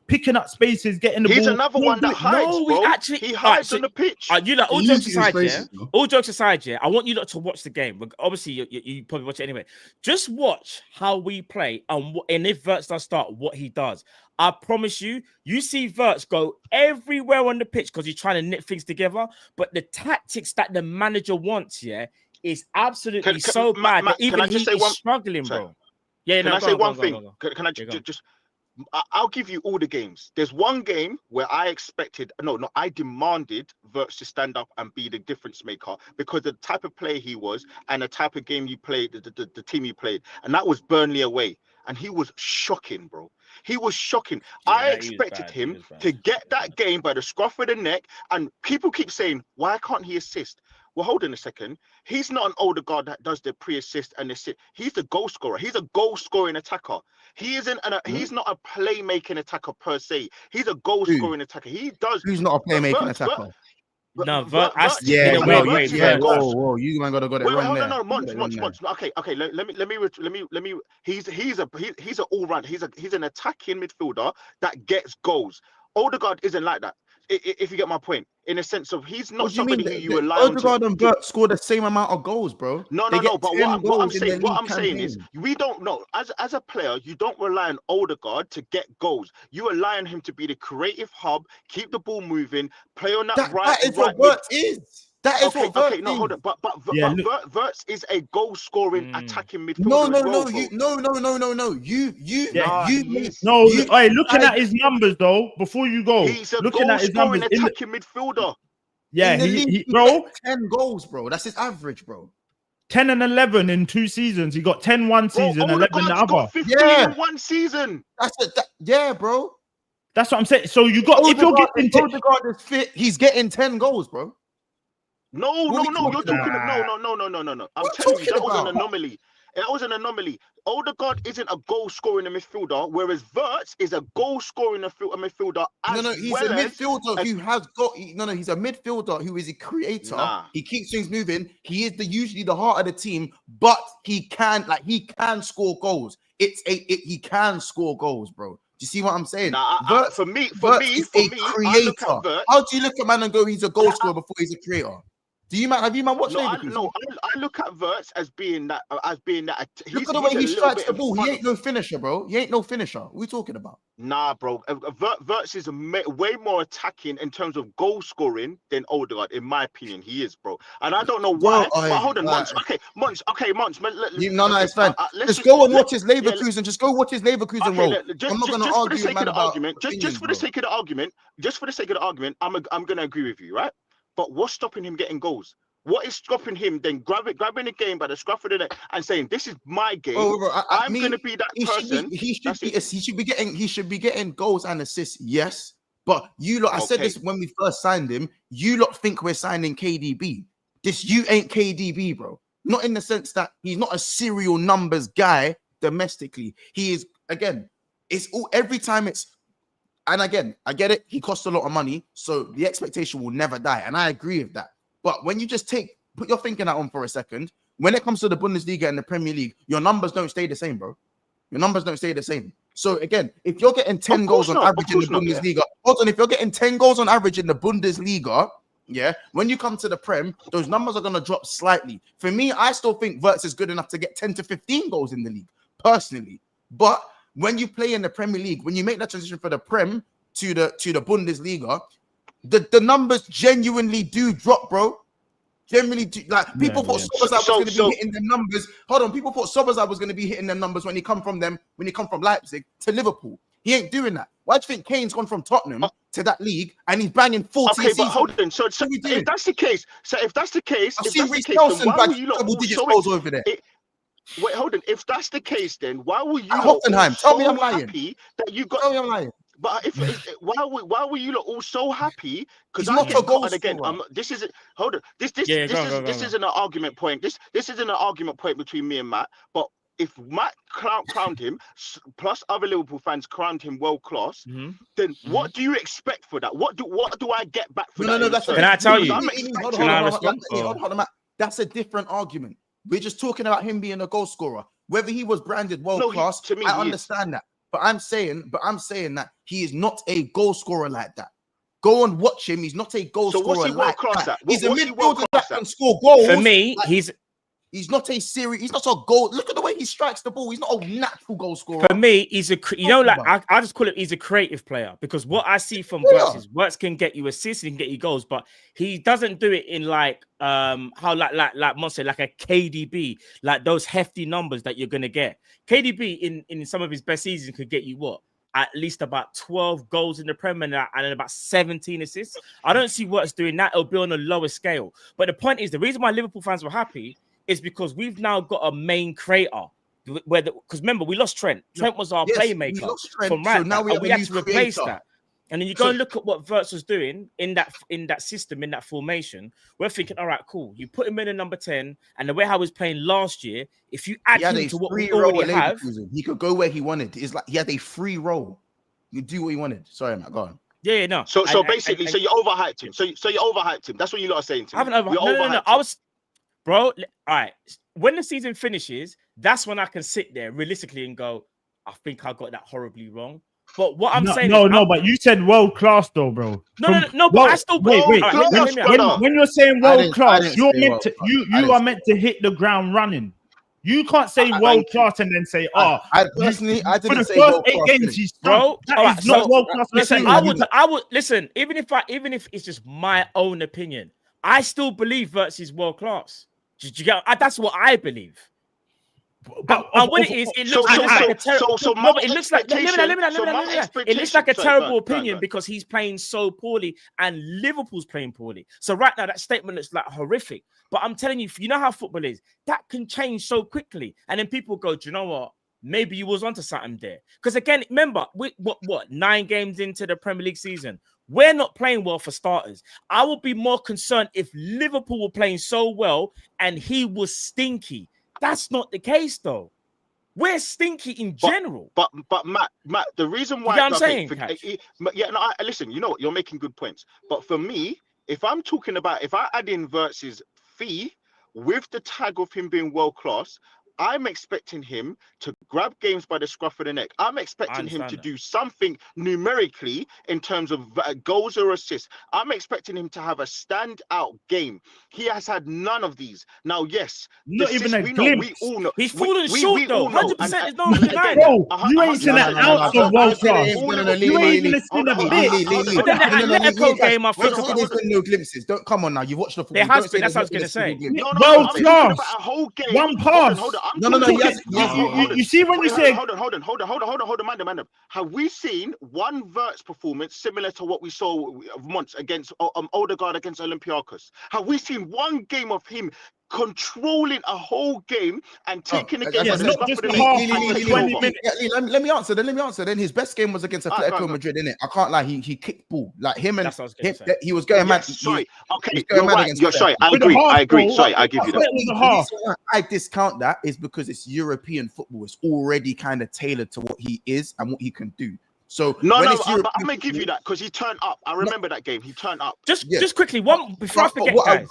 picking up spaces, getting the ball. He's another one that hides, bro. He hides on the pitch. You like all jokes aside, yeah. I want you lot to watch the game. Obviously, you probably watch it anyway. Just watch how we play and if Wirtz does start, what he does. I promise you see Wirtz go everywhere on the pitch because he's trying to knit things together. But the tactics that the manager wants, is absolutely so bad that even he is struggling, bro. Yeah, can I say one thing? Can I just? I'll give you all the games. There's one game where I demanded Wirtz to stand up and be the difference maker because the type of player he was and the type of game you played, the team you played, and that was Burnley away. And he was shocking, bro. He was shocking. I expected him to get that game by the scruff of the neck. And people keep saying, why can't he assist? Well, hold on a second. He's not an older guard that does the pre-assist and assist. He's the goal scorer. He's a goal-scoring attacker. He isn't. He's not a playmaking attacker per se. He's a goal-scoring attacker. He does. Who's not a playmaking attacker? No, Whoa, you man gotta got it wrong there. No, Monch. Okay. Let me. He's an all-round. He's an attacking midfielder that gets goals. Odegaard isn't like that. If you get my point, in a sense of he's not somebody who you rely on. Odegaard and Wirtz score the same amount of goals, bro. No. But what I'm saying is, we don't know. As a player, you don't rely on Odegaard to get goals. You rely on him to be the creative hub, keep the ball moving, play on that right. That is what Wirtz is. That is what Wirtz is. No, hold on. But Wirtz is a goal-scoring attacking midfielder. Looking at his numbers though, before you go, he's a goal-scoring attacking midfielder. Yeah, he bro, 10 goals, bro. That's his average, bro. 10 and 11 in 2 seasons. He got 10 one season, 11 the other. 15 in 1 season. That's it. Yeah, bro. That's what I'm saying. So you got if you're getting Odegaard is fit, he's getting 10 goals, bro. No. You're talking. No. I'm telling you, that was an anomaly. That was an anomaly. Odegaard isn't a goal scoring midfielder, whereas Wirtz is a goal scoring midfielder. He's a midfielder who has got. He's a midfielder who is a creator. He keeps things moving. He is usually the heart of the team, but he can score goals. He can score goals, bro. Do you see what I'm saying? For me, creator. I look at Wirtz. How do you look at man and go, he's a goal scorer before he's a creator? Have you watched Leverkusen? I look at Wirtz as being that. Look at the way he strikes the ball. He ain't no finisher, bro. He ain't no finisher. What are we talking about? Nah, bro. Wirtz is way more attacking in terms of goal scoring than Odegaard, in my opinion. He is, bro. And I don't know why. But hold on, Monts. Okay, Monts. No, it's fine. Just go and watch his Leverkusen. Just go watch his Leverkusen role. I'm not going to argue, man, about just for the sake of the argument, I'm going to agree with you, right? But what's stopping him getting goals? What is stopping him then grabbing the game by the scruff of the neck and saying, "This is my game. I'm going to be that person." He should be getting goals and assists. Yes, but you lot. I said this when we first signed him. You lot think we're signing KDB. You ain't KDB, bro. Not in the sense that he's not a serial numbers guy domestically. He is every time it's. And again, I get it. He costs a lot of money, so the expectation will never die. And I agree with that. But when you just put your thinking out on for a second, when it comes to the Bundesliga and the Premier League, your numbers don't stay the same, bro. Your numbers don't stay the same. So again, if you're getting 10 goals on average in the Bundesliga, hold on, if you're getting 10 goals on average in the Bundesliga, when you come to the Prem, those numbers are going to drop slightly. For me, I still think Wirtz is good enough to get 10 to 15 goals in the league, personally. But when you play in the Premier League, when you make that transition for the Prem to the Bundesliga, the numbers genuinely do drop, bro. Generally, people thought Sobozlai was going to be hitting the numbers. Hold on, people thought Sobozlai was going to be hitting the numbers when he come from Leipzig to Liverpool. He ain't doing that. Why do you think Kane's gone from Tottenham to that league and he's banging 40 seasons? But hold on. So if that's the case, I've seen Reece Nelson bang double-digit goals over there. Wait, hold on. If that's the case, then why were you Hoffenheim? Tell me I'm lying. Happy that you got? Tell me I'm lying. But why were you all so happy? Because not a goal again. This isn't. Hold on. This isn't an argument point. This isn't an argument point between me and Matt. But if Matt crowned him, plus other Liverpool fans crowned him world class, then what do you expect for that? What do I get back for that? No. Can I tell you? Hold on, Matt. That's a different argument. We're just talking about him being a goal scorer. Whether he was branded world class, I understand that. But I'm saying that he is not a goal scorer like that. Go and watch him. He's not a goal scorer like that. He's a midfielder that can score goals. For me, he's not a serious. He's not a goal. Look at the way he strikes the ball. He's not a natural goal scorer. For me, he's I just call it. He's a creative player because what I see from Wirtz can get you assists, he can get you goals, but he doesn't do it in like Monster, like a KDB, like those hefty numbers that you're gonna get. KDB in some of his best seasons could get you at least about 12 goals in the Premier and about 17 assists. I don't see Wirtz doing that. It'll be on a lower scale. But the point is, the reason why Liverpool fans were happy is because we've now got a main creator. Because remember, we lost Trent. Trent was our playmaker from right. So now we had to replace that. And then you go and look at what Wirtz was doing in that system, in that formation. We're thinking, all right, cool. You put him in a number 10, and the way how he was playing last year, if you add him to what we already have, he could go where he wanted. It's like he had a free role. You do what he wanted. Sorry, Matt, go on. Yeah, no. So basically, you overhyped him. So you overhyped him. That's what you lot are saying to me. I haven't overhyped. No. I was, bro. All right. When the season finishes, that's when I can sit there realistically and go, I think I got that horribly wrong. But what I'm saying, but you said world class though, bro. No. But I still wait. When you're saying world class, you're meant to you are meant to hit the ground running. You can't say world class and then say, I didn't say world class. 8 games, he's bro. That is not world class. Listen, I would listen. Even if it's just my own opinion, I still believe Wirtz is world class. Did you get? That's what I believe. But what it is, it looks like a terrible opinion because he's playing so poorly and Liverpool's playing poorly. So right now, that statement looks like horrific. But I'm telling you, you know how football is. That can change so quickly. And then people go, do you know what? maybe you was onto something there. Because again, remember, what 9 games into the Premier League season, we're not playing well for starters. I would be more concerned if Liverpool were playing so well and he was stinky. That's not the case, though. We're stinky in general. But Matt, the reason why I'm saying, listen, you know what, you're making good points. But for me, if I'm talking about, if I add in Wirtz's fee with the tag of him being world class, I'm expecting him to grab games by the scruff of the neck. I'm expecting him to do something numerically in terms of goals or assists. I'm expecting him to have a standout game. He has had none of these. Now, yes, not even a glimpse. We all know. He's fallen short, though. 100% is no denying. Bro, you ain't seen an ounce of world class. You ain't even seen a bit. But then the Atletico game, I think there's been no glimpses. Don't come on now. You've watched the football. There has been. That's what I was going to say. World class. A whole game. One pass. Hold on. You see when you say hold on, man. Have we seen one Wirtz performance similar to what we saw months against Odegaard against Olympiacos? Have we seen one game of him controlling a whole game and taking a game? Let me answer. Then his best game was against Atletico Madrid, innit? I can't lie. He kicked ball like him, and he was going mad. Sorry, okay, you're right. You're sorry. I agree. Sorry, I give you that. The reason I discount that is because it's European football. It's already kind of tailored to what he is and what he can do. So but I'm gonna give you that because he turned up. I remember that game. He turned up. Just quickly, one before I forget, guys.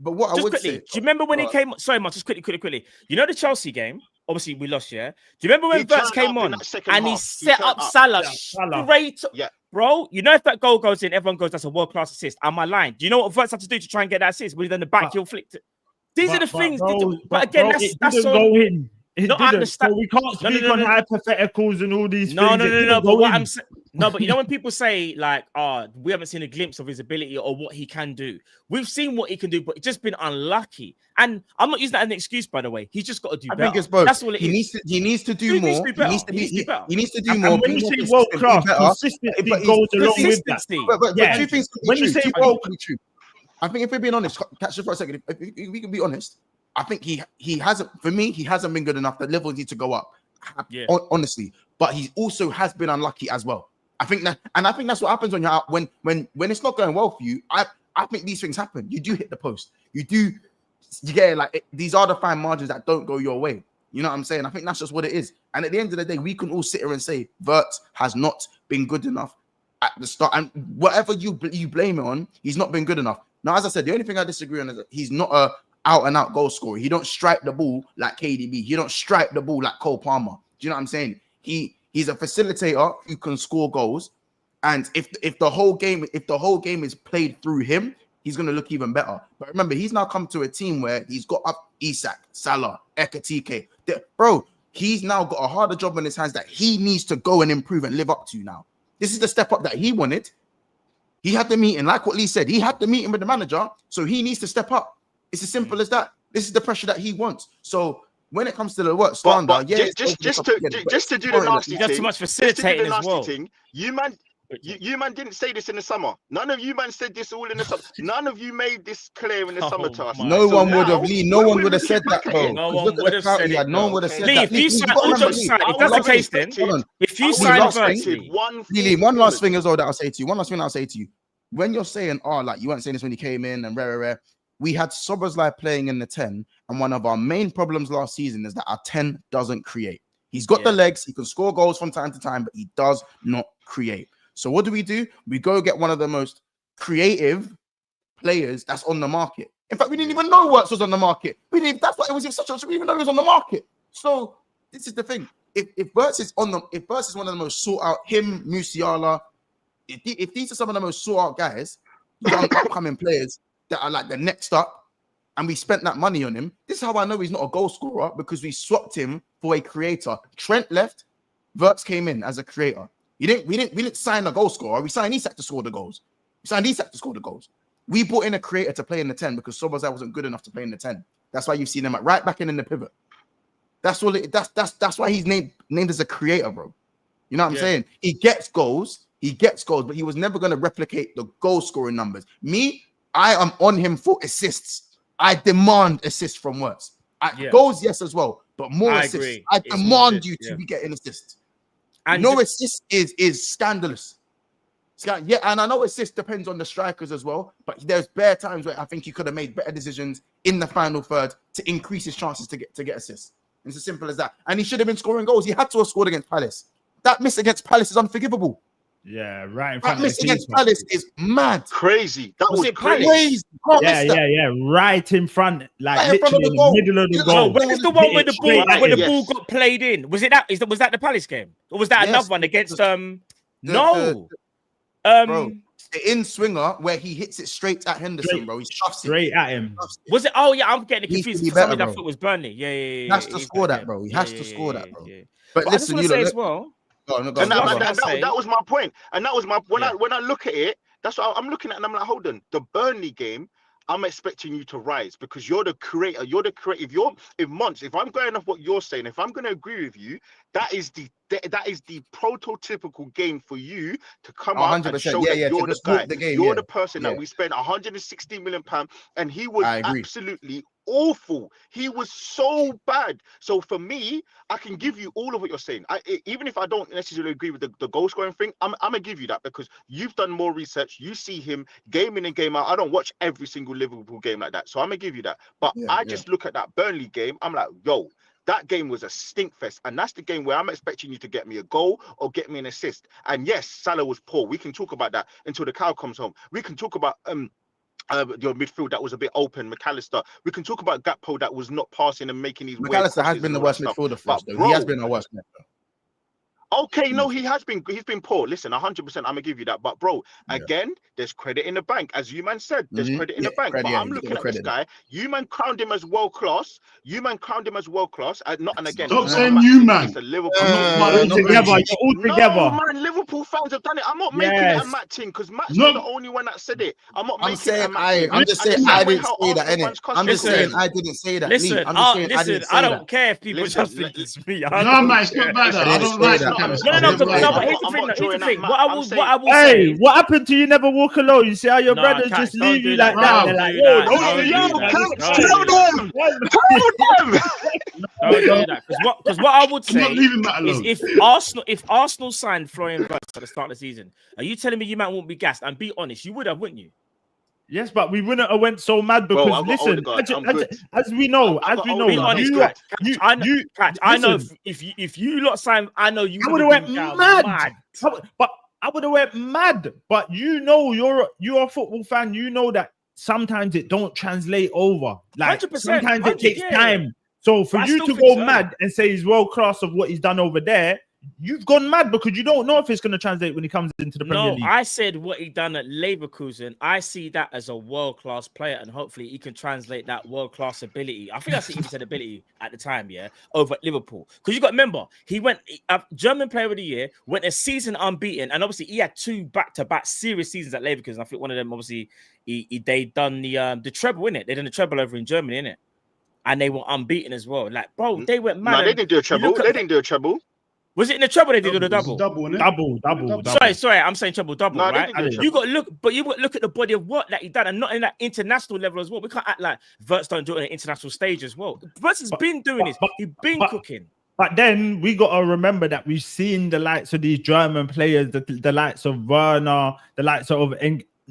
But what I would say, do you remember when he came? Sorry, Mark, just quickly. You know the Chelsea game? Obviously, we lost. Yeah. Do you remember when Wirtz came on and he set up Salah straight? Yeah. Bro, you know if that goal goes in, everyone goes, that's a world-class assist. Am I lying? Do you know what Wirtz had to do to try and get that assist? When he's in the back, he'll flick it. These are the things. But again, that's so. Go in. It no, didn't. I understand. So we can't speak on hypotheticals and all these no, things. No. But what I'm saying, but you know when people say like, we haven't seen a glimpse of his ability or what he can do. We've seen what he can do, but it's just been unlucky. And I'm not using that as an excuse, by the way. He's just got to do better. I think it's both. That's all it is. He needs to do more. He needs to do more. And when you say world class, consistency goes along with that. But two things. When you say world, I think if we're being honest, catch it for a second. If we can be honest. I think he hasn't, for me, he hasn't been good enough. The levels need to go up, honestly. But he also has been unlucky as well. I think that's what happens when you're out, when it's not going well for you. I think these things happen. You do hit the post. You get like these are the fine margins that don't go your way. You know what I'm saying? I think that's just what it is. And at the end of the day, we can all sit here and say Wirtz has not been good enough at the start. And whatever you blame it on, he's not been good enough. Now, as I said, the only thing I disagree on is that he's not a out-and-out goal scorer. He don't strike the ball like KDB. He don't strike the ball like Cole Palmer. Do you know what I'm saying? He's a facilitator who can score goals. And if the whole game is played through him, he's gonna look even better. But remember, he's now come to a team where he's got up Isak, Salah, Ekatike. Bro, he's now got a harder job in his hands that he needs to go and improve and live up to now. This is the step up that he wanted. He had the meeting, like what Lee said. He had the meeting with the manager, so he needs to step up. It's as simple as that. This is the pressure that he wants. So when it comes to the work standard, just to do the nasty thing, too much facilitating as well. You man didn't say this in the summer. None of you man said this all in the summer. None of you made this clear in the summer to us. No one would have, Lee. No one would have said that, bro. No one would have said it. No one would have said Lee, that. If that's the case, then if you sign Lee, one last thing as well that I'll say to you. When you're saying, like you weren't saying this when you came in and rare. We had Szoboszlai playing in the 10, and one of our main problems last season is that our 10 doesn't create. He's got the legs, he can score goals from time to time, but he does not create. So what do? We go get one of the most creative players that's on the market. In fact, we didn't even know Wirtz was on the market. That's why it was such a. We didn't even know he was on the market. So this is the thing. If Wirtz is one of the most sought out, him, Musiala, if these are some of the most sought out guys, young upcoming players that are like the next up, and we spent that money on him. This is how I know he's not a goal scorer, because we swapped him for a creator. Trent left, Wirtz came in as a creator. We didn't sign a goal scorer. We signed Isak to score the goals. We brought in a creator to play in the 10 because Szoboszlai wasn't good enough to play in the 10. That's why you've seen him at right back in the pivot. That's why he's named as a creator, bro. You know what I'm saying? He gets goals, but he was never going to replicate the goal scoring numbers. I am on him for assists. I demand assists from Wirtz. Goals, yes, as well. but more I assists. agree. I It's demand more you assists, to be getting assists. And no assist is scandalous. Yeah, and I know assist depends on the strikers as well, but there's bare times where I think he could have made better decisions in the final third to increase his chances to get assists. It's as simple as that. And he should have been scoring goals. He had to have scored against Palace. That miss against Palace is unforgivable. Yeah, right in front that miss against Palace is mad. Crazy. That was crazy. Yeah, right in front, like right literally in the middle of the goal. Where's the one where the ball got played in? Was that the Palace game? Or was that another one against no? Bro, the in swinger where he hits it straight at Henderson, bro. He shoves straight at him. Was it? Oh yeah, I'm getting confused. Something I bro. thought was Burnley. Yeah. He has to score that, bro. He has to score that, bro. But listen, you say as well. That was my point, and that was my when I look at it, that's what I'm looking at, and I'm like, hold on, the Burnley game, I'm expecting you to rise because you're the creator. You're the creative. If I'm going off what you're saying, if I'm going to agree with you, that is the prototypical game for you to come out and show that you're the guy. You're the person that we spent 160 million pounds, and he was absolutely awful. He was so bad. So for me, I can give you all of what you're saying. Even if I don't necessarily agree with the goal scoring thing, I'm gonna give you that because you've done more research. You see him game in and game out. I don't watch every single Liverpool game like that, so I'm gonna give you that. But I just look at that Burnley game. I'm like, yo, that game was a stink fest, and that's the game where I'm expecting you to get me a goal or get me an assist. And yes, Salah was poor. We can talk about that until the cow comes home. We can talk about your midfield that was a bit open, McAllister. We can talk about Gakpo that was not passing and making these. McAllister has been the worst midfielder for us, though. He has been our worst midfielder. Okay, no, he's been poor. Listen, 100%, I'm gonna give you that. But bro, again, there's credit in the bank, as you man said. There's credit in the bank. But I'm looking at this guy. You man crowned him as world class. And again, stop saying you man. It's a Liverpool. All together. No, man, Liverpool fans have done it. I'm not making it a Matt thing because Matt's not the only one that said it. I'm not making it a Matt thing. I'm just saying I didn't say that, innit? I'm just saying I didn't say that. Listen, I don't care if people just think it's me. No, man, it's not bad. I don't like that. No, but here's the thing. What I will say. What happened to you never walk alone? You see how your brothers just leave you like that? They're like, tell them. Don't do that. Because what I would say is if Arsenal signed Florian Wirtz at the start of the season, are you telling me you might won't be gassed? And be honest, you would have, wouldn't you? Yes, but we wouldn't have went so mad because listen, as we know, I know if you lot signed, I know you would have went mad. But I would have went mad. But you know, you're a football fan. You know that sometimes it don't translate over. Like 100%, sometimes it takes time. So for you to go mad and say he's world class of what he's done over there, you've gone mad because you don't know if it's going to translate when he comes into the Premier League. No, I said what he done at Leverkusen. I see that as a world-class player, and hopefully he can translate that world-class ability. I think I even said ability at the time, over at Liverpool. Because you got to remember, he went German Player of the Year, went a season unbeaten, and obviously he had 2 back-to-back serious seasons at Leverkusen. I think one of them, obviously, they done the treble, innit? They done the treble over in Germany, innit? And they were unbeaten as well. Like, bro, they went mad. No, they didn't do a treble. They didn't do a treble. Was it in the treble they did or the double? Double. Sorry, I'm saying treble double, right? You got to look at the body of work that he done, and not in that international level as well. We can't act like Wirtz don't do it on an international stage as well. Wirtz has been doing this. He's been cooking. But then we got to remember that we've seen the likes of these German players, the likes of Werner, the likes of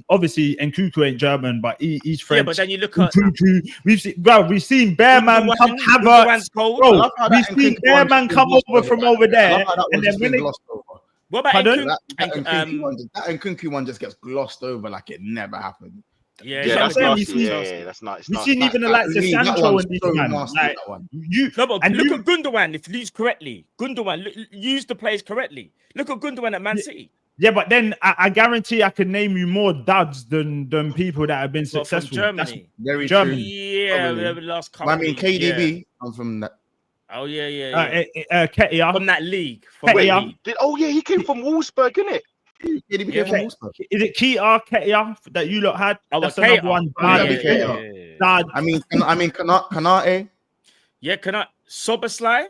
obviously Nkunku ain't German, but he's French. Yeah, but then you look at we've seen Bearman come we've seen Bearman come over from over there, and then when what about that Nkunku one just gets glossed over like it never happened. That's nice. We've seen even the likes of Sancho and these man. Look at Gundogan if used correctly. Gundogan use the plays correctly. Look at Gundogan at Man City. Yeah, but then I guarantee I can name you more duds than people that have been successful. From Germany. Very German. true. Yeah, the last couple. I mean, KDB. I'm from that. Oh yeah. Ketia. From that league. He came from Wolfsburg, innit? KDB came from Wolfsburg. Is it Ketia that you lot had? That's another one. I mean, Kanate. Yeah, Soboslai.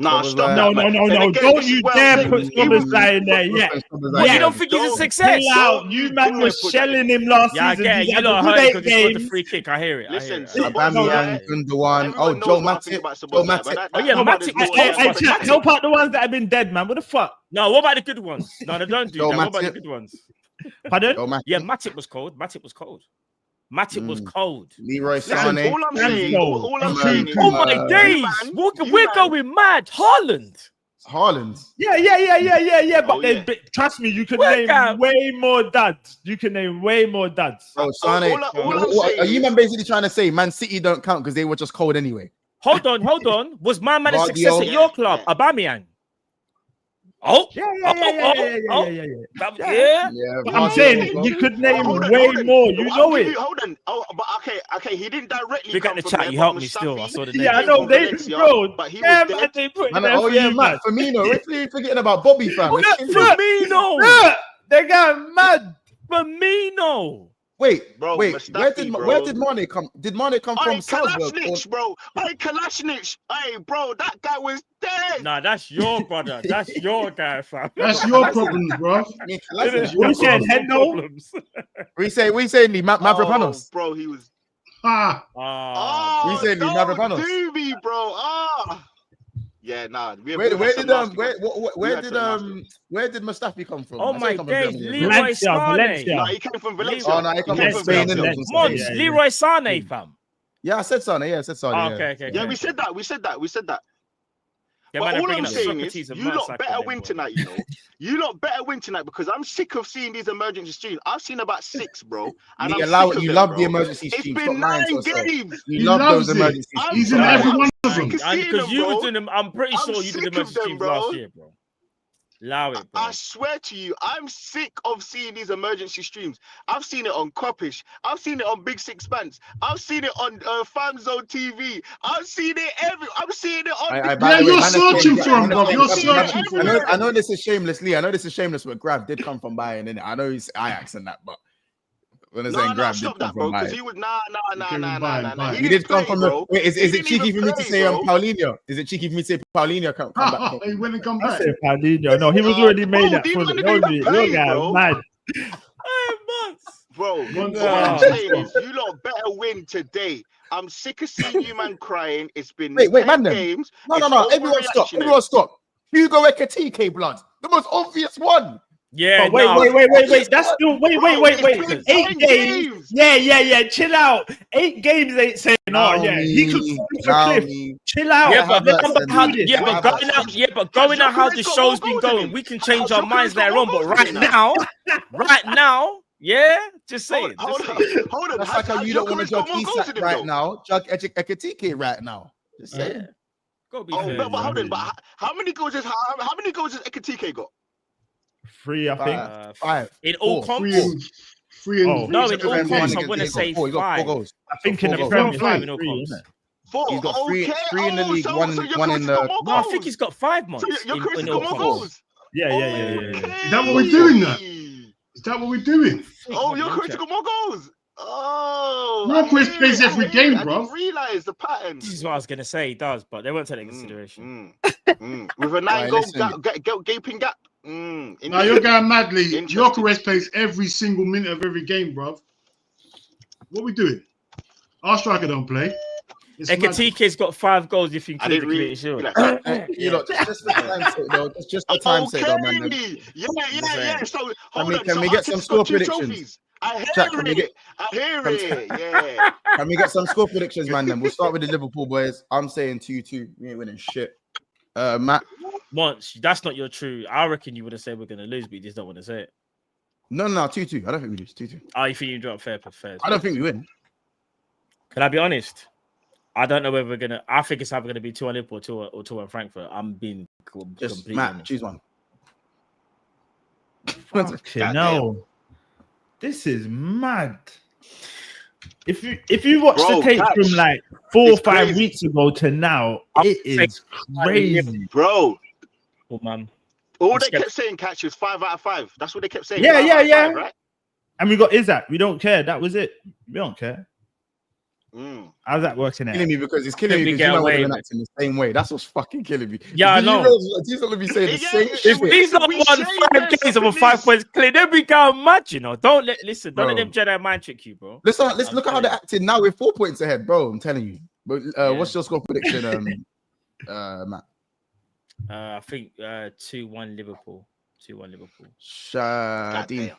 Nah, stop no, that. no. Don't you dare put Szoboszlai in there yet. What, you don't think he's a success? You man was shelling him last season. Yeah, you lot heard it because he scored the free kick. I hear it. Listen, Aubameyang, Gundogan. Oh, Joe Matip. Oh yeah, Matip. Help out the ones that have been dead, man. What the fuck? No, what about the good ones? No, they don't do that. What about the good ones? Pardon? Yeah, Matip was cold. Matip was cold. Leroy Sané. All I'm saying is, oh my days, we're going mad. Haaland. Yeah. But trust me, you can name way more dads. Oh, Sané. Are you man basically trying to say Man City don't count because they were just cold anyway? Hold on. Was my man a success at your club, Aubameyang? Yeah. But I'm saying you could name way more. You know it. Hold on. Oh, but okay. He didn't directly. Look at the chat. You helped me still. I saw the name. Yeah, I know. But he was they put. Oh yeah, Matt Firmino. We're forgetting about Bobby, fam. Firmino. They got mad. Firmino. Wait. Where did Mane come? Did Mane come from Salzburg? Bro. Kalashnic. Hey, bro, that guy was dead. Nah, that's your brother. That's your guy, fam. That's your problems, bro. What you saying, Hendo? We say Mavropanos. Bro, he was. We say Mavropanos. Doobie, bro. Yeah, nah. Where did Mustafi come from? Oh my days, Leroy Sané. No, he came from Valencia. Oh no, he came from Spain. Leroy Sané, fam. Yeah, I said Sané. Okay. Yeah, we said that. Yeah, but man, all I'm saying is, you lot better win tonight, you know. You lot better win tonight because I'm sick of seeing these emergency streams. I've seen about 6, bro. And you love the emergency streams. It's been 9 games. You love those emergency streams. He's in every one of them. Because you were doing them, I'm pretty sure you did the emergency streams last year, bro. Allow it, bro. I swear to you, I'm sick of seeing these emergency streams. I've seen it on Copish. I've seen it on Big Six Pants. I've seen it on Fan Zone TV. I've seen it I'm seeing it on. You're searching for him, bro. You're searching for him. I know this is shameless, Lee. I know this is shameless, but Grab did come from Bayern, innit? I know he's Ajax and that, but when I saying Grab did come from Bayern. He was nah. He did come from the. Wait, is it cheeky for me to say Paulinho? Is it cheeky for me to say Paulinho come back? He wouldn't come back. I said Paulinho. No, he was already made that for the guy. Mad. Bro, what I'm saying is, you lot better win today. I'm sick of seeing you man crying. It's been wait, MANDEM. Games. No. Everyone stop. Hugo Ekitike, blood. The most obvious one. Yeah, wait. That's still wait. 8 games. Yeah. Chill out. 8 games ain't saying he could cliff. Chill out. But going out how the show's been going, we can change our minds later on. But right now, yeah, just say it. Hold on. That's like how you don't want to judge Isak right now. Judge Ekitike right now. Just say it. But hold on. But how many goals has Ekitike got? 3, I think. 5. In all comps? 3 in all comps, I want to say 5. I think in the Premier 5 in all comps. 4. He's got 3 in the league, one in the. No, I think he's got 5 months. So your Chris got more goals. Yeah. Is that what we're doing now? Is that what we're doing? Oh, your Chris got more goals. Oh, no, Chris plays every game, bro. I didn't realize the pattern. This is what I was gonna say. He does, but they won't take into consideration. With a 9-goal gaping gap. Now you're going madly. Gyökeres plays every single minute of every game, bro. What are we doing? Our striker don't play. Ekitike's got 5 goals if you include the creative shield. You know, just for time's sake, though. Just for time's sake, though, man. Yeah. So can we get some score predictions? I hear it. Yeah. Can we get some score predictions, man? Then we'll start with the Liverpool boys. I'm saying 2-2. We ain't winning shit. Matt. Once that's not your true. I reckon you would have said we're gonna lose, but you just don't want to say it. No, 2-2. I don't think we lose. 2-2. Oh, you think you drop fair? I don't think we win. Can I be honest? I don't know whether we're gonna. I think it's either gonna be 2-1 Liverpool or 2-1 Frankfurt. I'm being completely Matt, honest. choose one. Okay, no. This is mad. If you watch the tape from like 4 or 5 weeks ago to now, it is crazy, bro. Oh man, all they kept saying, Catch, was 5 out of 5. That's what they kept saying. Yeah. 5, right? And we got Isaac. We don't care. That was it. We don't care. How's that working out? Killing me because it's killing me because you might have been acting the same way. That's what's fucking killing me. Yeah, I know. He's gonna be saying the same If shit. these not won 5 games of a 5 points clear, they'll be going mad, you know. Don't let them Jedi mind trick you, bro. Let's look at how they're acting now with 4 points ahead, bro. I'm telling you. But what's your score prediction, Matt? I think 2-1 Liverpool. 2-1 Liverpool. Shadeen.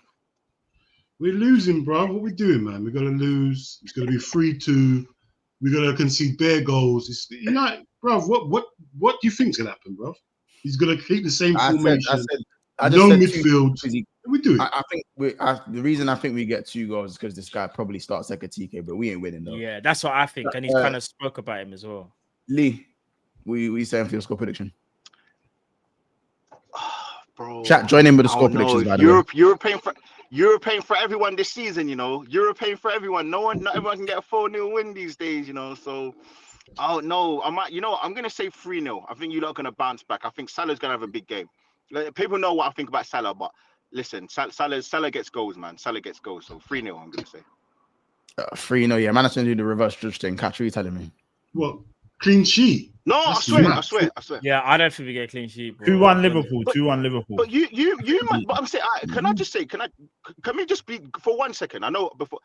We're losing, bro. What we doing, man? We're gonna lose. It's gonna be 3-2. We're gonna concede bare goals. It's, you know, bro. What do you think's gonna happen, bro? He's gonna keep the same formation. No midfield. We do it. I think the reason I think we get 2 goals is because this guy probably starts like a TK, but we ain't winning though. Yeah, that's what I think, and he's kind of spoke about him as well. Lee, we saying for your score prediction? Bro, Chat, join in with the score predictions. By the way. You're paying for everyone this season, you know. You're paying for everyone. Not everyone can get a 4-0 win these days, you know. So, oh no, I'm gonna say 3-0. I think you're not gonna bounce back. I think Salah's gonna have a big game. Like, people know what I think about Salah, but listen, Salah gets goals, man. Salah gets goals. So 3-0, I'm gonna say. 3-0, yeah. Man, I'm gonna do the reverse judge thing. Catch, what you telling me? What? Clean sheet? No, I swear. Yeah, I don't think we get a clean sheet. 2-1 Liverpool. 2-1 Liverpool. But you might. But I'm saying, can we just be for 1 second? I know before.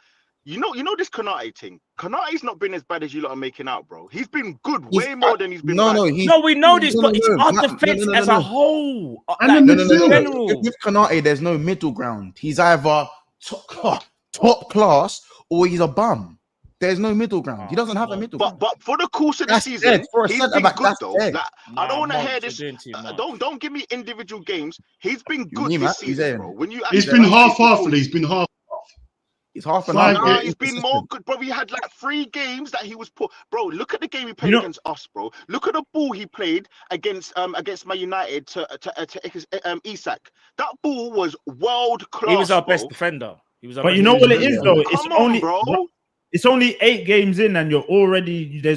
You know this Konate thing. Konate's not been as bad as you lot are making out, bro. He's been good, way more than he's been. No, we know this, but it's our defense as a whole. With Konate, there's no middle ground. He's either top class or he's a bum. There's no middle ground. He doesn't have a middle ground. But for the course of the season, he's been good though. Like, I don't want to hear this. Don't give me individual games. He's been good this season, bro. He's been half-heartedly. He's been half. He's half and half. He's been more good, bro. He had like 3 games that he was put. Bro, look at the game he played against us, bro. Look at the ball he played against Man United to Isak. That ball was world class. He was our best defender. But you know what it is though? It's only 8 games in, and there's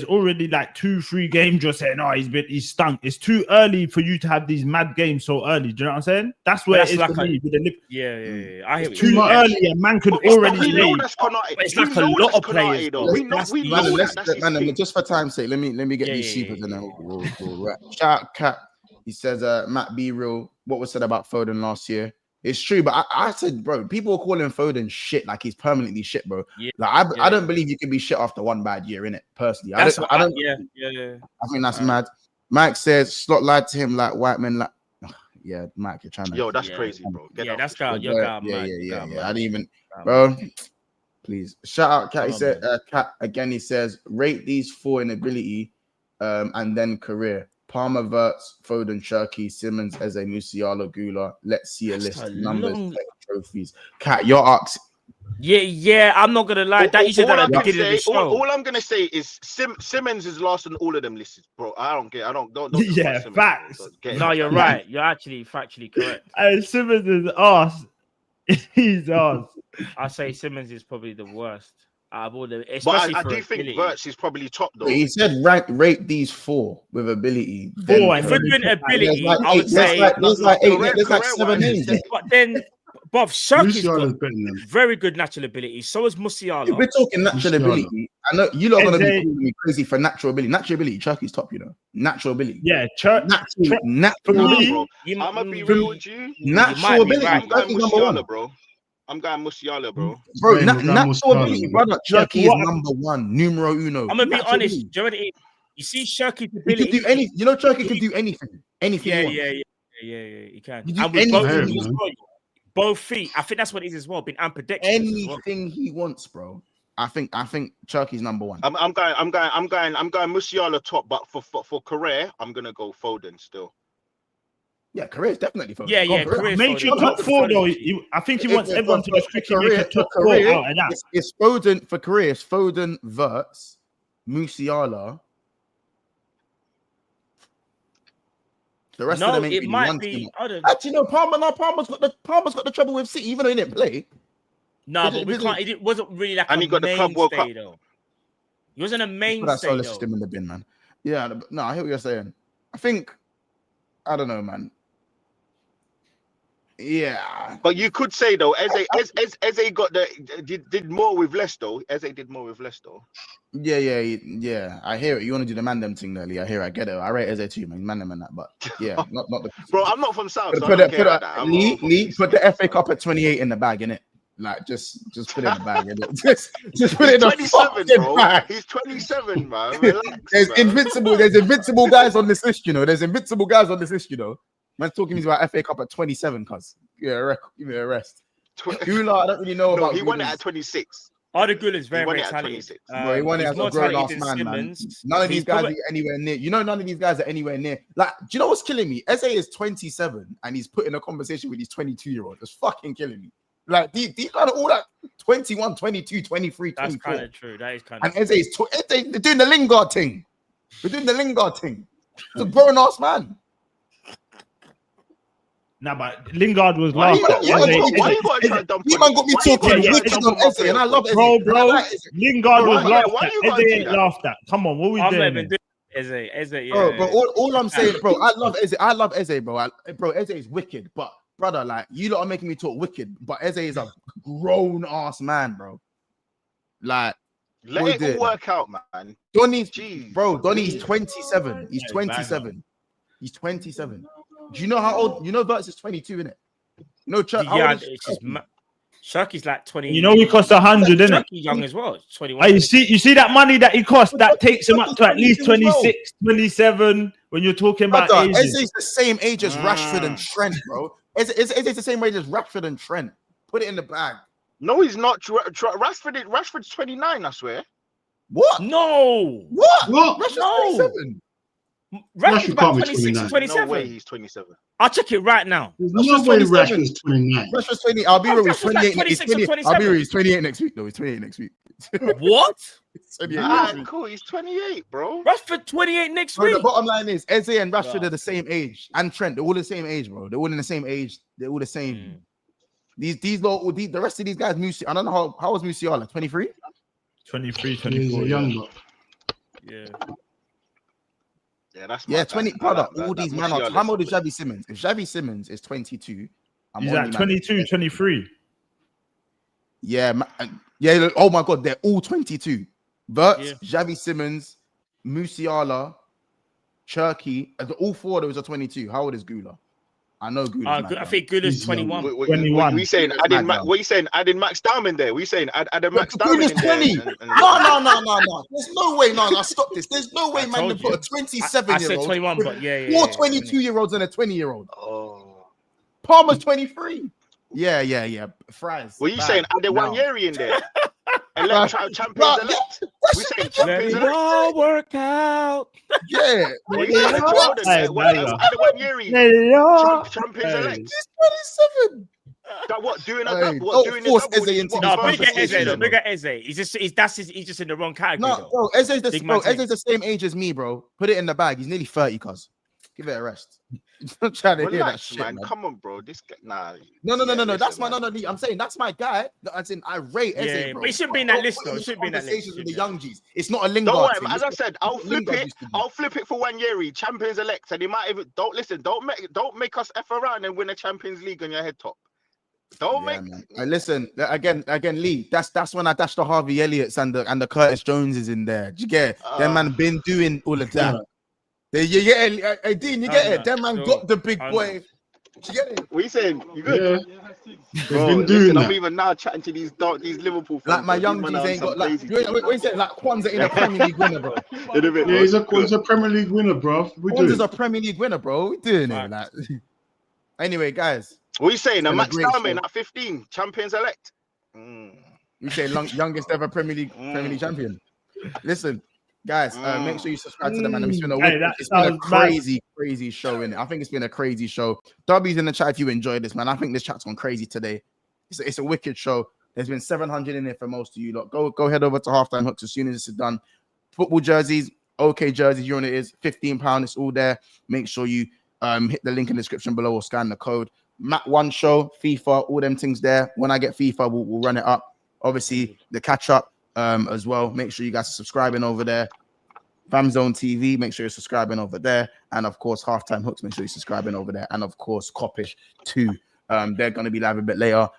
already like 2-3 games. You're saying, oh, he's stunk. It's too early for you to have these mad games so early. Do you know what I'm saying? That's where it is for me. Yeah. I hear it's too early, and man could already say. It's like a lot of players. Just for time's sake, let me get these sheepers and then we'll wrap. Shout out Cat. He says, Matt, be real. What was said about Foden last year? It's true, but I said, bro, people are calling Foden shit, like he's permanently shit, bro. Yeah, like I don't believe you can be shit after 1 bad year, innit? Personally, I think that's mad. Mike says Slot lied to him like white men. Like, yeah, Mike, you're trying to. Yo, that's crazy, bro. That's God. Yeah. I didn't even, bro. Please shout out Cat. He said, Cat again. He says, rate these 4 in ability, and then career. Palmer, Verts, Foden, Cherki, Simmons, Eze, Musiala, Gula. Let's see a list. Numbers, trophies. Cat, your arcs. Yeah. I'm not gonna lie. That you said that at the beginning of the show. All I'm gonna say is Simmons is last on all of them lists, bro. I don't get. Don't yeah, facts. No, you're right. You're actually factually correct. Simmons is arse. He's arse. I say Simmons is probably the worst. But I do think Verts is probably top though. He said rate these 4 with ability. 4, if we're doing ability, I would say there's like 8, there's like 7 names. But then, Bob, Shirky's got very good natural ability. So is Musiala. If we're talking natural ability, I know you lot are gonna be calling me crazy for natural ability. Natural ability, Shirky's top, you know. Natural ability. Yeah, natural ability. I'm gonna be real with you. Natural ability. I'm going Musiala, bro. I'm going Musiala, bro. Bro, natural ability, brother. Cherki is number 1, numero uno. I'm gonna be honest. Do you know what it is? You see Cherki's ability. He can do anything. You know, Cherki can do anything. Anything. Yeah. He can. And with both feet. I think that's what it is as well. Being ambidextrous. Anything he wants, bro. I think Cherki's number 1. I'm going Musiala top, but for career, I'm gonna go Foden still. Yeah, career's definitely Foden. Yeah, career. Make your top 4 though. I think he wants everyone to just quickly make a top 4 out of that. It's Foden for career. It's Foden, Verts, Musiala. The rest of them ain't it might be. Actually, no. Palmer's got the trouble with City, even though he didn't play. No, but we can't. It wasn't really like and he got the Club World Cup though. He wasn't a mainstay. That solar system in the bin, man. Yeah, no, I hear what you're saying. I don't know, man. Yeah. But you could say though, Eze got did more with less though. Eze did more with less though. Yeah. I hear it. You want to do the MANDEM thing, Lee. I hear it. I get it. I rate Eze too, man. MANDEM and that, but yeah, not the. Bro, I'm not from South. So Lee, put the FA Cup at 28 in the bag, innit? Like just put it in the bag, innit? Just put it in the 27, bro. Bag. He's 27, man. Relax, there's man. invincible guys on this list, you know. There's invincible guys on this list, you know. Man's talking about FA Cup at 27, cuz. Give me a rest. Gula, I don't really know about. He won it at 26. Arda Güler's very talented. He won it as a grown-ass man. None of these guys are anywhere near. You know, none of these guys are anywhere near. Like, do you know what's killing me? Eze is 27 and he's put in a conversation with his 22-year-old. It's fucking killing me. Like, these guys are all like 21, 22, 23, 24. That's kind of true. That is kind of true. And Eze they're doing the Lingard thing. They're doing the Lingard thing. It's a grown-ass man. Nah, but Lingard was last. Why you got to dump on got me talking wicked on Eze, and I love Eze. Bro, Lingard was last. Eze ain't laughed at. Come on, what we doing? I'm not even doing Eze, yeah. Bro, all I'm saying, bro, I love Eze, bro. Bro, Eze is wicked, but brother, like, you lot are making me talk wicked, but Eze is a grown-ass man, bro. Like, let it all work out, man. Donny's 27. He's 27. He's 27. Do you know how old? You know, Verts is 22, innit? You know, Shirky's like 20. You know, he cost 100, innit? Shirky young as well. 21. You see that money that he cost? That takes him up to at least 26, 27. When you're talking about Eze is the same age as Rashford and Trent, bro. Eze is the same age as Rashford and Trent. Put it in the bag. No, he's not. Rashford's 29, I swear. What? No. What? Rashford's 27. Rashford's about 26, 27. No way he's 27. I'll check it right now. There's no way Rashford's 29. Rashford's 20. I'll be real. He's 28. I'll be real. He's 28 next week, though. He's 28 next week. What? Cool. He's 28, bro. Rashford 28 next week. The bottom line is Eze and Rashford are the same age, and Trent. They're all the same age, bro. They're all in the same age. They're all the same. The rest of these guys, I don't know how was Musiala? 23? 23, 24. Young. Yeah. Yeah, 20. Brother, all these men are. How old is Xavi Simons? If Xavi Simons is 22, he's at 22, 23. Yeah, oh my God, they're all 22. Verts, Xavi Simons, Musiala, Cherky, all four of those are 22. How old is Gula? I know Gula. I think Gula's 21. 21. We saying adding what are you saying? Adding Max Diamond there? We saying adding Max Diamond Gula's in 20. there? No. There's no way. No, stop this. There's no way, man, to put a 27-year-old. I said 21, but yeah. 4 22-year-olds and a 20-year-old. Oh. Palmer's 23. Yeah. Fries. What are you saying? Add the 1 year in there. And let champions elect. We saying champions elect. All work out. Yeah. Add the 1 year in. Champions elect. He's 27. That what doing a double? What doing a double? No, bigger Eze. He's just in the wrong category. No, bro, Eze's the same age as me, bro. Put it in the bag. He's nearly 30, cuz. Give it a rest. I'm trying to hear that shit, man. Come on, bro. This guy, nah. No. That's my I'm saying that's my guy. As in, I rate Eze, bro. But he shouldn't be in that list, though. He shouldn't be in that list. With the young G's. It's not a Lingard. Don't worry, as I said, I'll flip it for 1 year. Champions elect, and he might even don't make us F around and win a Champions League on your head top. Listen again, Lee. That's when I dashed the Harvey Elliott's and the Curtis Joneses in there. Do you get it? Them man been doing all of that. You get it, hey Dean. You get it. Them man got the big boy. You get it? What are you saying? You good? Yeah. Bro, listen, I'm even now chatting to these Liverpool fans. Like my young G's ain't got like. What you saying? Like Kwanzaa in a Premier League winner, bro. He's a Premier League winner, bro. Kwanzaa's a Premier League winner, bro. We doing it. Like. Anyway, guys. What are you saying? A Max Diamond at 15, champions elect. You say youngest ever Premier League champion. Listen, guys, make sure you subscribe to the man. It's been a crazy show, innit? I think it's been a crazy show. W's in the chat if you enjoyed this, man. I think this chat's gone crazy today. It's a wicked show. There's been 700 in there for most of you lot. Go head over to Halftime Hooks as soon as this is done. Football jerseys, OK jerseys, you know what it is. £15. It's all there. Make sure you hit the link in the description below or scan the code. Mat One Show, FIFA, all them things there. When I get FIFA, we'll run it up. Obviously, the catch up as well. Make sure you guys are subscribing over there. Famzone TV, make sure you're subscribing over there. And of course, Halftime Hooks, make sure you're subscribing over there. And of course, Coppish 2 They're going to be live a bit later.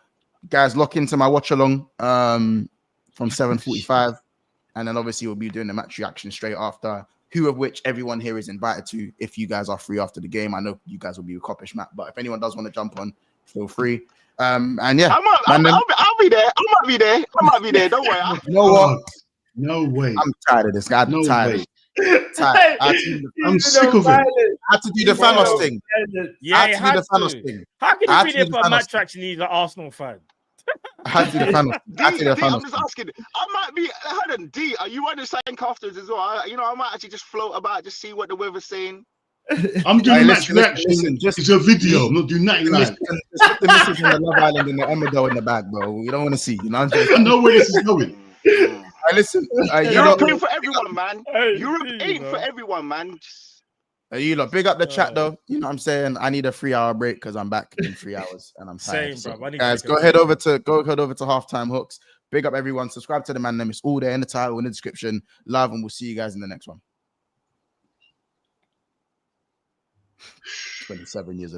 Guys, lock into my watch along from 7:45, and then obviously we'll be doing the match reaction straight after. Who of which everyone here is invited to. If you guys are free after the game, I know you guys will be with Coppish Matt, but if anyone does want to jump on, feel free. And yeah, I'll be there. I might be there. Don't worry. You know what? No way. I'm tired of this guy. I'm tired. I'm sick of it. I had to do the Thanos thing. Yeah, I had to do the Thanos thing. How can you be there for a match reaction? He's an Arsenal fan. I had to do the Thanos. I'm just asking. I might be. Hold on, D. Are you running something afterwards as well? I might actually just float about, just see what the weather's saying. I'm doing a match reaction. It's a video. I'm not doing nothing live. Just put the message in the Love Island and the Emma in the bag, bro. We don't want to see. You know, I know where this is going. Listen, Europe ain't for everyone, man. Europe ain't for everyone, man. You lot, big up the chat though. You know what I'm saying? I need a 3-hour break because I'm back in 3 hours and I'm tired. Same, bro. Guys, go head over to Halftime Hooks. Big up everyone. Subscribe to the MANDEM. It's all there in the title, in the description. Love, and we'll see you guys in the next one. 27 years of